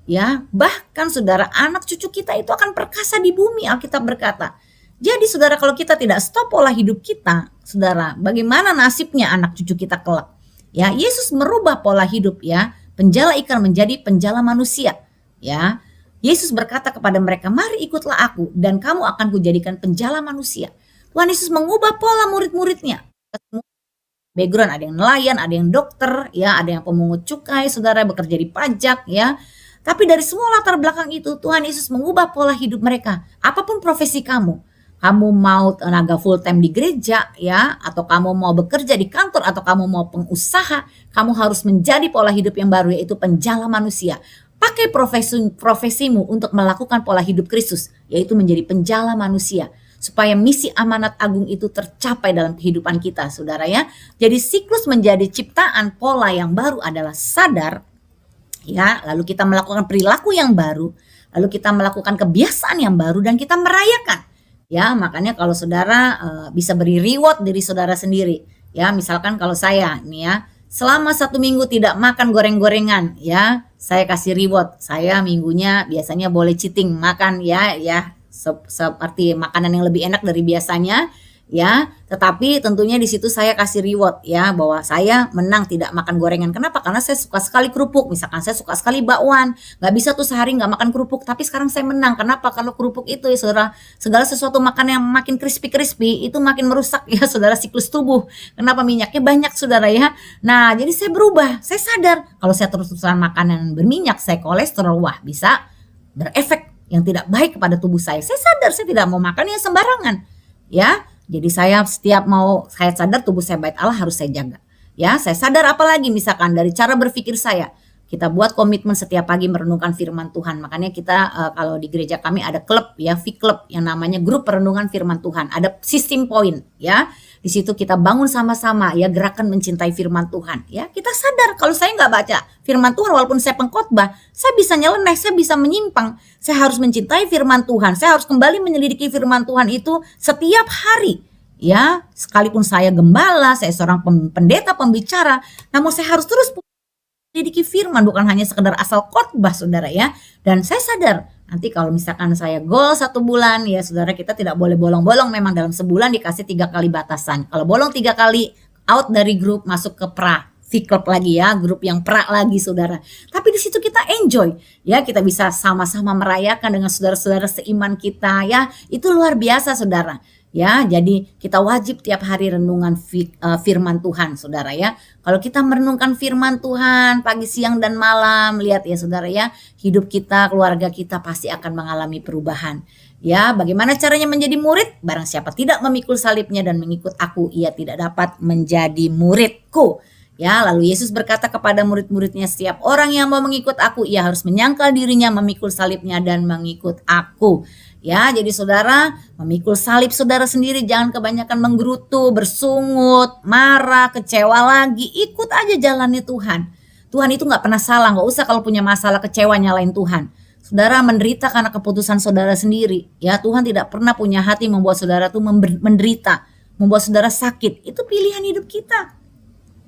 [SPEAKER 3] Ya, bahkan saudara, anak cucu kita itu akan perkasa di bumi, Alkitab berkata. Jadi saudara, kalau kita tidak stop pola hidup kita, saudara, bagaimana nasibnya anak cucu kita kelak? Ya, Yesus merubah pola hidup ya, penjala ikan menjadi penjala manusia. Ya, Yesus berkata kepada mereka, mari ikutlah aku dan kamu akan kujadikan penjala manusia. Tuhan Yesus mengubah pola murid-muridnya. Background, ada yang nelayan, ada yang dokter, ya, ada yang pemungut cukai, saudara, bekerja di pajak, ya. Tapi dari semua latar belakang itu, Tuhan Yesus mengubah pola hidup mereka. Apapun profesi kamu mau tenaga full time di gereja ya, atau kamu mau bekerja di kantor, atau kamu mau pengusaha, kamu harus menjadi pola hidup yang baru, yaitu penjala manusia. Pakai profesimu untuk melakukan pola hidup Kristus, yaitu menjadi penjala manusia, supaya misi amanat agung itu tercapai dalam kehidupan kita, saudara ya. Jadi siklus menjadi ciptaan pola yang baru adalah sadar ya, lalu kita melakukan perilaku yang baru, lalu kita melakukan kebiasaan yang baru, dan kita merayakan. Ya, makanya kalau saudara bisa beri reward diri saudara sendiri. Ya, misalkan kalau saya nih ya, selama 1 minggu tidak makan goreng-gorengan, ya, saya kasih reward. Saya minggunya biasanya boleh cheating, makan ya, seperti makanan yang lebih enak dari biasanya. Ya, tetapi tentunya di situ saya kasih reward ya, bahwa saya menang tidak makan gorengan. Kenapa? Karena saya suka sekali kerupuk. Misalkan saya suka sekali bakwan, nggak bisa tuh sehari nggak makan kerupuk. Tapi sekarang saya menang. Kenapa? Kalau kerupuk itu ya saudara, segala sesuatu makan yang makin crispy itu makin merusak ya saudara siklus tubuh. Kenapa? Minyaknya banyak saudara ya. Nah, jadi saya berubah. Saya sadar kalau saya terus-terusan makanan berminyak, saya kolesterol, wah bisa berefek yang tidak baik kepada tubuh saya. Saya sadar saya tidak mau makan yang sembarangan ya. Jadi saya saya sadar tubuh saya bait Allah harus saya jaga. Ya, saya sadar apalagi misalkan dari cara berpikir saya. Kita buat komitmen setiap pagi merenungkan firman Tuhan. Makanya kita kalau di gereja kami ada klub ya, V-Club yang namanya grup perenungan firman Tuhan. Ada sistem poin ya. Di situ kita bangun sama-sama ya gerakan mencintai firman Tuhan. Ya, kita sadar kalau saya nggak baca firman Tuhan walaupun saya pengkhotbah, saya bisa nyeleneh, saya bisa menyimpang. Saya harus mencintai firman Tuhan. Saya harus kembali menyelidiki firman Tuhan itu setiap hari. Ya, sekalipun saya gembala, saya seorang pendeta pembicara, namun saya harus terus menyelidiki firman, bukan hanya sekedar asal khotbah saudara ya. Dan saya sadar nanti kalau misalkan saya goal 1 bulan ya saudara, kita tidak boleh bolong-bolong. Memang dalam sebulan dikasih 3 kali batasan. Kalau bolong 3 kali, out dari grup, masuk ke V-Club lagi ya, grup yang lagi saudara. Tapi di situ kita enjoy ya, kita bisa sama-sama merayakan dengan saudara-saudara seiman kita ya. Itu luar biasa saudara. Ya, jadi kita wajib tiap hari renungan firman Tuhan, saudara ya. Kalau kita merenungkan firman Tuhan pagi, siang, dan malam, lihat ya saudara ya, hidup kita, keluarga kita pasti akan mengalami perubahan. Ya, bagaimana caranya menjadi murid? Barang siapa tidak memikul salibnya dan mengikut aku, ia tidak dapat menjadi muridku. Ya, lalu Yesus berkata kepada murid-muridnya, setiap orang yang mau mengikut aku, ia harus menyangkal dirinya, memikul salibnya, dan mengikut aku. Ya, jadi saudara memikul salib saudara sendiri, jangan kebanyakan menggerutu, bersungut, marah, kecewa lagi. Ikut aja jalannya Tuhan. Tuhan itu gak pernah salah, gak usah kalau punya masalah kecewa nyalain Tuhan. Saudara menderita karena keputusan saudara sendiri. Ya, Tuhan tidak pernah punya hati membuat saudara tuh menderita, membuat saudara sakit. Itu pilihan hidup kita.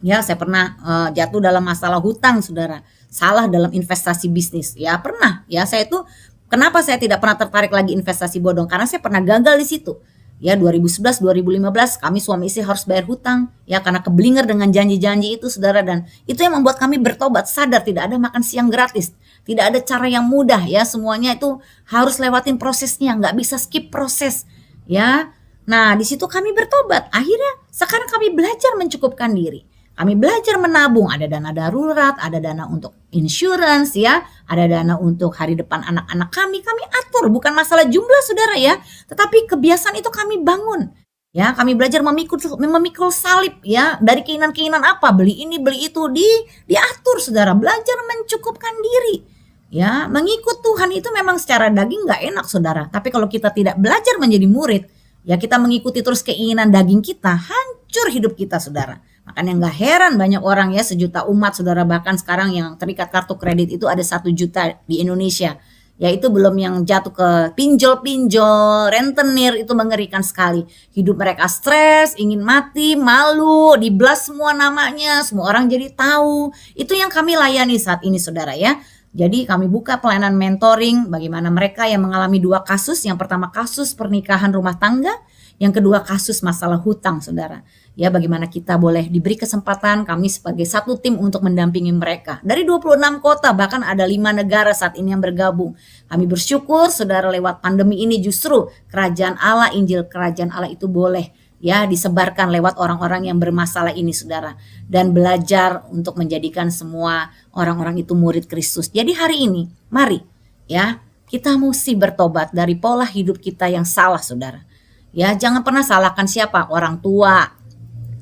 [SPEAKER 3] Ya, saya pernah jatuh dalam masalah hutang, saudara. Salah dalam investasi bisnis. Ya, pernah. Ya, saya itu kenapa saya tidak pernah tertarik lagi investasi bodong? Karena saya pernah gagal di situ. Ya, 2011, 2015 kami suami istri harus bayar hutang. Ya, karena keblinger dengan janji-janji itu, saudara. Dan itu yang membuat kami bertobat, sadar tidak ada makan siang gratis. Tidak ada cara yang mudah, ya. Semuanya itu harus lewatin prosesnya, nggak bisa skip proses. Ya, nah di situ kami bertobat. Akhirnya sekarang kami belajar mencukupkan diri. Kami belajar menabung, ada dana darurat, ada dana untuk insurance, ya, ada dana untuk hari depan anak-anak kami atur, bukan masalah jumlah, saudara, ya, tetapi kebiasaan itu kami bangun, ya, kami belajar memikul salib, ya, dari keinginan-keinginan apa, beli ini, beli itu, diatur, saudara, belajar mencukupkan diri, ya, mengikut Tuhan itu memang secara daging nggak enak, saudara, tapi kalau kita tidak belajar menjadi murid, ya, kita mengikuti terus keinginan daging kita, hancur hidup kita, saudara. Makanya nggak heran banyak orang, ya, 1 juta umat, saudara, bahkan sekarang yang terikat kartu kredit itu ada 1 juta di Indonesia. Ya, itu belum yang jatuh ke pinjol, rentenir, itu mengerikan sekali. Hidup mereka stres, ingin mati, malu, diblas semua namanya, semua orang jadi tahu. Itu yang kami layani saat ini, saudara, ya. Jadi kami buka pelayanan mentoring bagaimana mereka yang mengalami 2 kasus. Yang pertama kasus pernikahan rumah tangga, yang kedua kasus masalah hutang, saudara. Ya, bagaimana kita boleh diberi kesempatan kami sebagai satu tim untuk mendampingi mereka. Dari 26 kota, bahkan ada 5 negara saat ini yang bergabung. Kami bersyukur, saudara, lewat pandemi ini justru kerajaan Allah, Injil kerajaan Allah itu boleh, ya, disebarkan lewat orang-orang yang bermasalah ini, saudara. Dan belajar untuk menjadikan semua orang-orang itu murid Kristus. Jadi hari ini, mari, ya, kita mesti bertobat dari pola hidup kita yang salah, saudara. Ya, jangan pernah salahkan siapa, orang tua.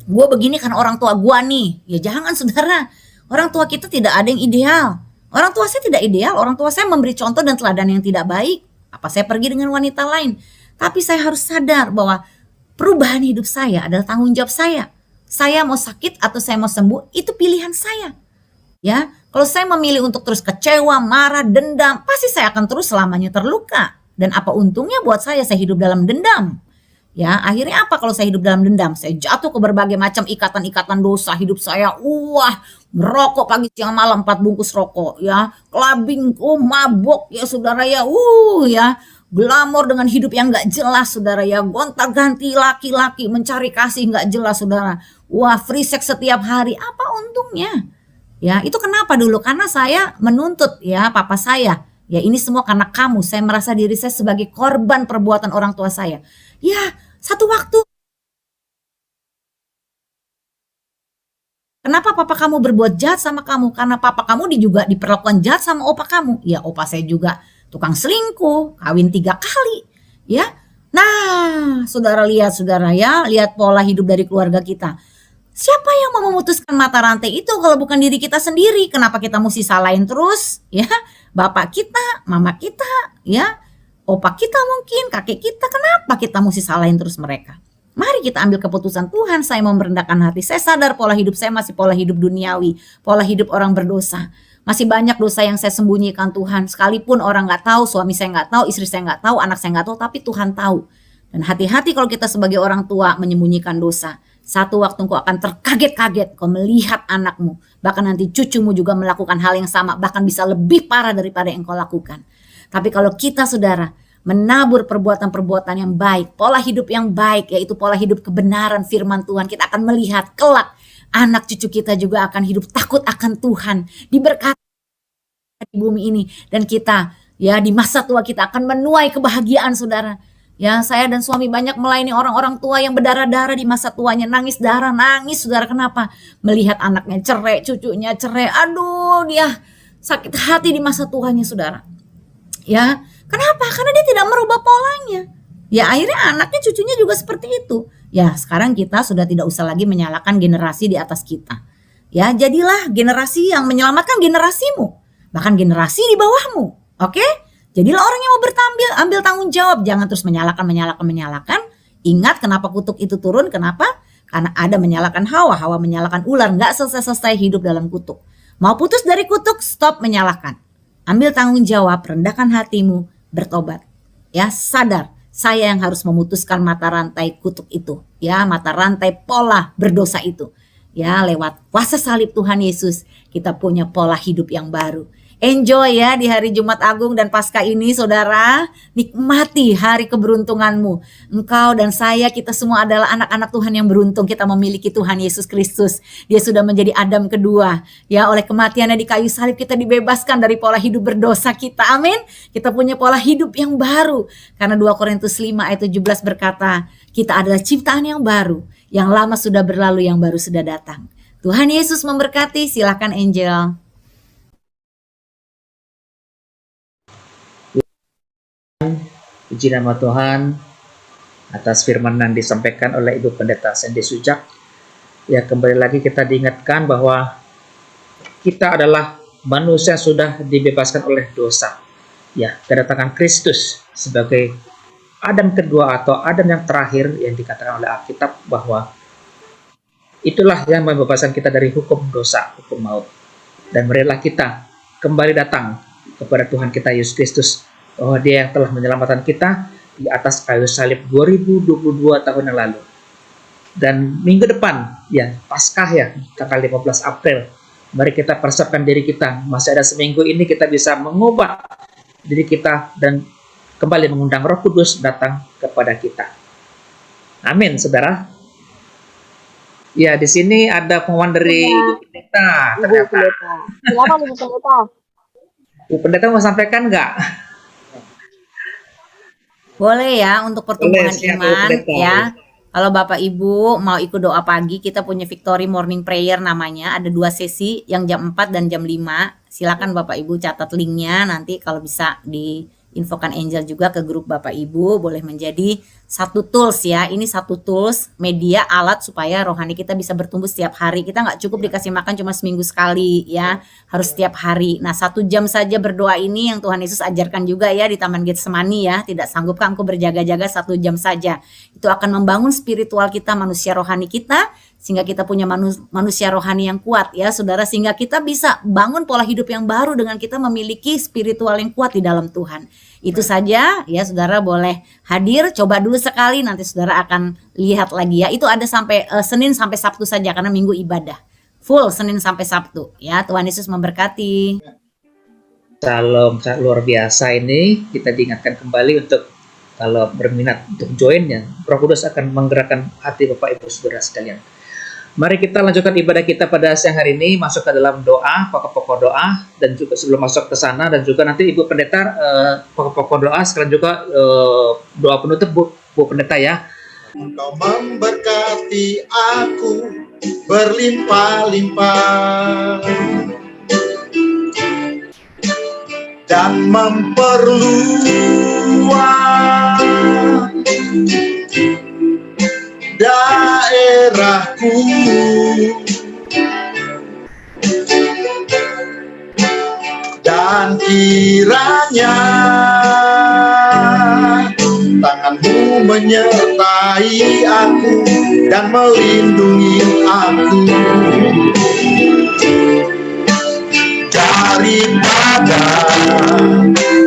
[SPEAKER 3] Gue begini kan orang tua gue nih. Ya jangan, saudara. Orang tua kita tidak ada yang ideal. Orang tua saya tidak ideal. Orang tua saya memberi contoh dan teladan yang tidak baik. Apa saya pergi dengan wanita lain. Tapi saya harus sadar bahwa perubahan hidup saya adalah tanggung jawab saya. Saya mau sakit atau saya mau sembuh, itu pilihan saya. Ya, kalau saya memilih untuk terus kecewa, marah, dendam, pasti saya akan terus selamanya terluka. Dan apa untungnya buat saya hidup dalam dendam? Ya, akhirnya apa kalau saya hidup dalam dendam? Saya jatuh ke berbagai macam ikatan-ikatan dosa. Hidup saya, merokok pagi siang malam 4 bungkus rokok, ya, clubbing, mabok, ya, saudara, ya, ya, glamor dengan hidup yang nggak jelas, saudara, ya, gonta-ganti laki-laki, mencari kasih nggak jelas, saudara. Free sex setiap hari. Apa untungnya? Ya, itu kenapa dulu? Karena saya menuntut, ya, papa saya. Ya, ini semua karena kamu. Saya merasa diri saya sebagai korban perbuatan orang tua saya. Ya, satu waktu. Kenapa papa kamu berbuat jahat sama kamu? Karena papa kamu juga diperlakukan jahat sama opa kamu. Ya, opa saya juga tukang selingkuh, kawin 3 kali. Ya, nah, saudara lihat, saudara, ya, lihat pola hidup dari keluarga kita. Siapa yang mau memutuskan mata rantai itu kalau bukan diri kita sendiri? Kenapa kita mesti salahin terus? Ya, bapak kita, mama kita, ya, opa kita mungkin, kakek kita. Kenapa kita mesti salahin terus mereka? Mari kita ambil keputusan, Tuhan, saya mau merendahkan hati. Saya sadar pola hidup saya masih pola hidup duniawi, pola hidup orang berdosa. Masih banyak dosa yang saya sembunyikan, Tuhan. Sekalipun orang gak tahu, suami saya gak tahu, istri saya gak tahu, anak saya gak tahu, tapi Tuhan tahu. Dan hati-hati kalau kita sebagai orang tua menyembunyikan dosa. Satu waktu engkau akan terkaget-kaget kau melihat anakmu. Bahkan nanti cucumu juga melakukan hal yang sama. Bahkan bisa lebih parah daripada yang kau lakukan. Tapi kalau kita, saudara, menabur perbuatan-perbuatan yang baik, pola hidup yang baik, yaitu pola hidup kebenaran firman Tuhan, kita akan melihat kelak anak cucu kita juga akan hidup takut akan Tuhan, diberkati di bumi ini. Dan kita, ya, di masa tua kita akan menuai kebahagiaan, saudara. Ya, saya dan suami banyak melayani orang-orang tua yang berdarah-darah di masa tuanya, nangis darah, nangis, saudara. Kenapa? Melihat anaknya cerai, cucunya cerai. Aduh, dia sakit hati di masa tuanya, saudara. Ya, kenapa? Karena dia tidak merubah polanya. Ya, akhirnya anaknya, cucunya juga seperti itu. Ya, sekarang kita sudah tidak usah lagi menyalahkan generasi di atas kita. Ya, jadilah generasi yang menyelamatkan generasimu, bahkan generasi di bawahmu. Oke? Jadilah orang yang mau ambil tanggung jawab. Jangan terus menyalahkan. Ingat kenapa kutuk itu turun? Kenapa? Karena ada menyalahkan Hawa menyalahkan ular. Nggak selesai-selesai hidup dalam kutuk. Mau putus dari kutuk, stop menyalahkan. Ambil tanggung jawab, rendahkan hatimu, bertobat. Ya, sadar saya yang harus memutuskan mata rantai kutuk itu, ya, mata rantai pola berdosa itu. Ya, lewat kuasa salib Tuhan Yesus kita punya pola hidup yang baru. Enjoy ya di hari Jumat Agung dan Paskah ini, saudara. Nikmati hari keberuntunganmu. Engkau dan saya, kita semua adalah anak-anak Tuhan yang beruntung. Kita memiliki Tuhan Yesus Kristus. Dia sudah menjadi Adam kedua. Ya, oleh kematiannya di kayu salib kita dibebaskan dari pola hidup berdosa kita. Amin. Kita punya pola hidup yang baru. Karena 2 Korintus 5 ayat 17 berkata, kita adalah ciptaan yang baru. Yang lama sudah berlalu, yang baru sudah datang. Tuhan Yesus memberkati. Silakan Angel.
[SPEAKER 1] Puji nama Tuhan atas firman yang disampaikan oleh Ibu Pendeta Sandy Sujak. Ya, kembali lagi kita diingatkan bahwa kita adalah manusia yang sudah dibebaskan oleh dosa. Ya, kedatangan Kristus sebagai Adam kedua atau Adam yang terakhir yang dikatakan oleh Alkitab bahwa itulah yang membebaskan kita dari hukum dosa, hukum maut. Dan marilah kita kembali datang kepada Tuhan kita Yesus Kristus, bahwa Dia yang telah menyelamatkan kita di atas kayu salib 2022 tahun yang lalu. Dan minggu depan, ya Paskah ya, tanggal 15 April, mari kita persiapkan diri kita. Masih ada seminggu ini kita bisa mengubah diri kita dan kembali mengundang Roh Kudus datang kepada kita. Amin, saudara. Ya, di sini ada pengumuman dari Ibu Pendeta.
[SPEAKER 4] Ibu Pendeta. Silakan Ibu Pendeta.
[SPEAKER 1] Ibu Pendeta mau sampaikan nggak?
[SPEAKER 3] Boleh ya untuk pertumbuhan
[SPEAKER 1] siap,
[SPEAKER 3] iman
[SPEAKER 1] Pendeta.
[SPEAKER 3] ya. Kalau Bapak Ibu mau ikut doa pagi, kita punya Victory Morning Prayer namanya. Ada 2 sesi, yang jam 4 dan jam 5. Silakan Bapak Ibu catat linknya, nanti kalau bisa diinfokan Angel juga ke grup Bapak Ibu. Boleh menjadi satu tools ya. Ini satu tools, media, alat supaya rohani kita bisa bertumbuh setiap hari. Kita nggak cukup dikasih makan cuma seminggu sekali ya. Harus setiap hari. Nah, 1 jam saja berdoa ini yang Tuhan Yesus ajarkan juga ya di Taman Getsemani ya. Tidak sanggupkah engkau berjaga-jaga 1 jam saja. Itu akan membangun spiritual kita, manusia rohani kita, sehingga kita punya manusia rohani yang kuat ya saudara, sehingga kita bisa bangun pola hidup yang baru dengan kita memiliki spiritual yang kuat di dalam Tuhan. Itu saja ya saudara, boleh hadir, coba dulu sekali, nanti saudara akan lihat lagi ya. Itu ada sampai Senin sampai Sabtu saja karena minggu ibadah. Full Senin sampai Sabtu ya. Tuhan Yesus memberkati.
[SPEAKER 1] Salam luar biasa ini, kita diingatkan kembali untuk kalau berminat untuk joinnya, Roh Kudus akan menggerakkan hati Bapak Ibu Saudara sekalian. Mari kita lanjutkan ibadah kita pada siang hari ini, masuk ke dalam doa, pokok-pokok doa, dan juga sebelum masuk ke sana, dan juga nanti Ibu Pendeta pokok-pokok doa, sekalian juga doa penutup Bu Pendeta ya.
[SPEAKER 2] Engkau memberkati aku berlimpah-limpah dan memperluas daerahku, dan kiranya tanganmu menyertai aku dan melindungi aku daripada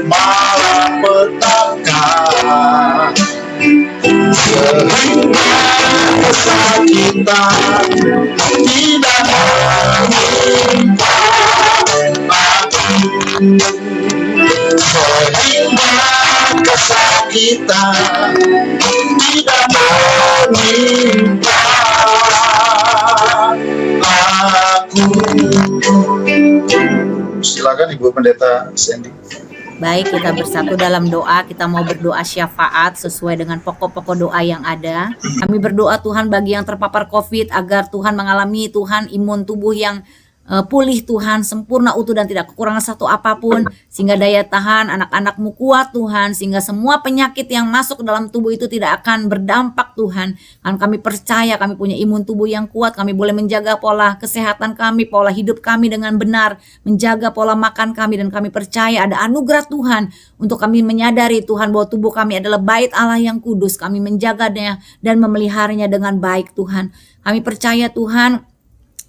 [SPEAKER 2] malapetaka, sehingga kesakitan tidak menimpa aku, sehingga kesakitan tidak menimpa aku. Silakan Ibu Pendeta Sandy.
[SPEAKER 3] Baik, kita bersatu dalam doa. Kita mau berdoa syafaat sesuai dengan pokok-pokok doa yang ada. Kami berdoa Tuhan bagi yang terpapar COVID agar Tuhan mengalami Tuhan imun tubuh yang pulih Tuhan, sempurna, utuh dan tidak kekurangan satu apapun, sehingga daya tahan anak-anak-Mu kuat Tuhan, sehingga semua penyakit yang masuk ke dalam tubuh itu tidak akan berdampak Tuhan. Kan kami percaya kami punya imun tubuh yang kuat, kami boleh menjaga pola kesehatan kami, pola hidup kami dengan benar, menjaga pola makan kami, dan kami percaya ada anugerah Tuhan untuk kami menyadari Tuhan bahwa tubuh kami adalah bait Allah yang kudus, kami menjaganya dan memeliharanya dengan baik Tuhan. Kami percaya Tuhan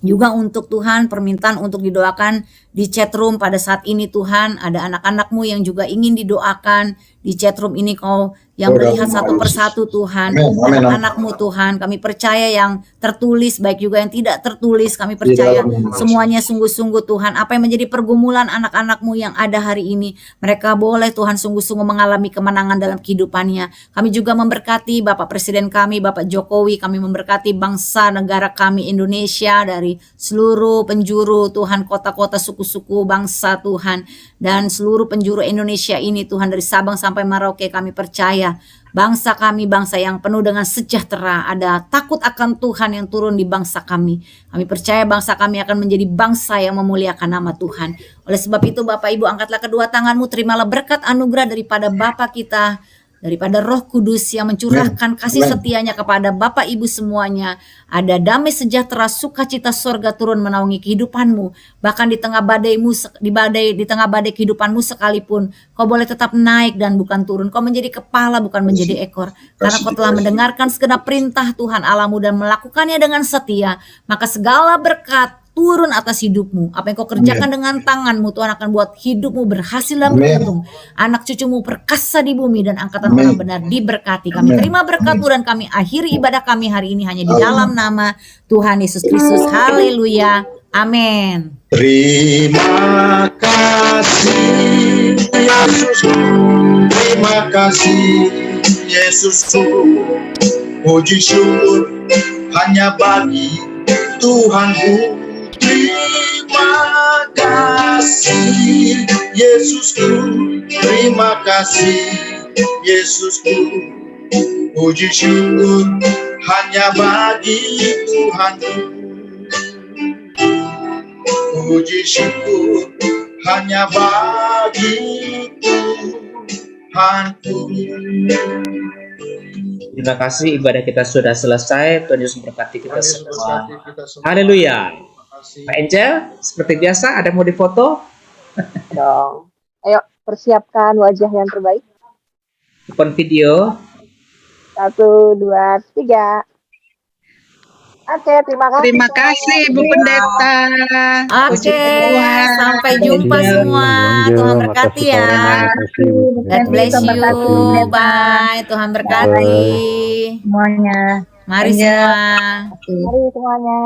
[SPEAKER 3] Juga untuk Tuhan, permintaan untuk didoakan di chat room pada saat ini Tuhan. Ada anak-anak-Mu yang juga ingin didoakan di chat room ini, Kau yang melihat satu persatu Tuhan.
[SPEAKER 2] Amin, amin, amin.
[SPEAKER 3] Anak-anak-Mu Tuhan, kami percaya yang tertulis baik juga yang tidak tertulis. Kami
[SPEAKER 2] Di
[SPEAKER 3] percaya
[SPEAKER 2] dalam nama Yesus.
[SPEAKER 3] semuanya sungguh-sungguh Tuhan. Apa yang menjadi pergumulan anak-anak-Mu yang ada hari ini, mereka boleh Tuhan sungguh-sungguh mengalami kemenangan dalam kehidupannya. Kami juga memberkati Bapak Presiden kami, Bapak Jokowi. Kami memberkati bangsa negara kami Indonesia dari seluruh penjuru Tuhan, kota-kota, suku-suku, bangsa Tuhan, dan seluruh penjuru Indonesia ini Tuhan, dari Sabang sampai Merauke. Kami percaya bangsa kami bangsa yang penuh dengan sejahtera, ada takut akan Tuhan yang turun di bangsa kami. Kami percaya bangsa kami akan menjadi bangsa yang memuliakan nama Tuhan. Oleh sebab itu Bapak Ibu, angkatlah kedua tanganmu, terimalah berkat anugerah daripada Bapa kita, daripada Roh Kudus yang mencurahkan kasih setianya kepada Bapak Ibu semuanya. Ada damai sejahtera, sukacita sorga turun menaungi kehidupanmu. Bahkan di tengah badaimu, di tengah badai kehidupanmu sekalipun, kau boleh tetap naik dan bukan turun. Kau menjadi kepala bukan menjadi ekor. Karena kau telah mendengarkan segenap perintah Tuhan Allahmu dan melakukannya dengan setia, maka segala berkat turun atas hidupmu. Apa yang kau kerjakan dengan tanganmu, Tuhan akan buat hidupmu berhasil dan beruntung. Anak cucumu perkasa di bumi dan angkatan orang benar diberkati. Kami terima berkat-Mu dan kami akhiri ibadah kami hari ini hanya di dalam nama Tuhan Yesus Kristus. Haleluya. Amin.
[SPEAKER 2] Terima kasih Yesusku, terima kasih Yesusku. Puji syukur hanya bagi Tuhanku. Terima kasih Yesusku, terima kasih Yesusku. Puji syukur hanya bagi Tuhanku. Puji syukur hanya bagi Tuhanku.
[SPEAKER 1] Terima kasih, ibadah kita sudah selesai. Tuhan Yesus memberkati kita semua. Haleluya. Pak Angel, seperti biasa ada mau difoto?
[SPEAKER 4] Dong. Ayo persiapkan wajah yang terbaik.
[SPEAKER 1] Open video.
[SPEAKER 4] 1, 2, 3. Oke, terima kasih.
[SPEAKER 5] Terima kasih Ibu Pendeta.
[SPEAKER 3] Oke, sampai jumpa semua. Tuhan berkati ya. God bless you. Bye. Tuhan berkati
[SPEAKER 5] Semuanya.
[SPEAKER 3] Mari semua.
[SPEAKER 4] Mari semuanya.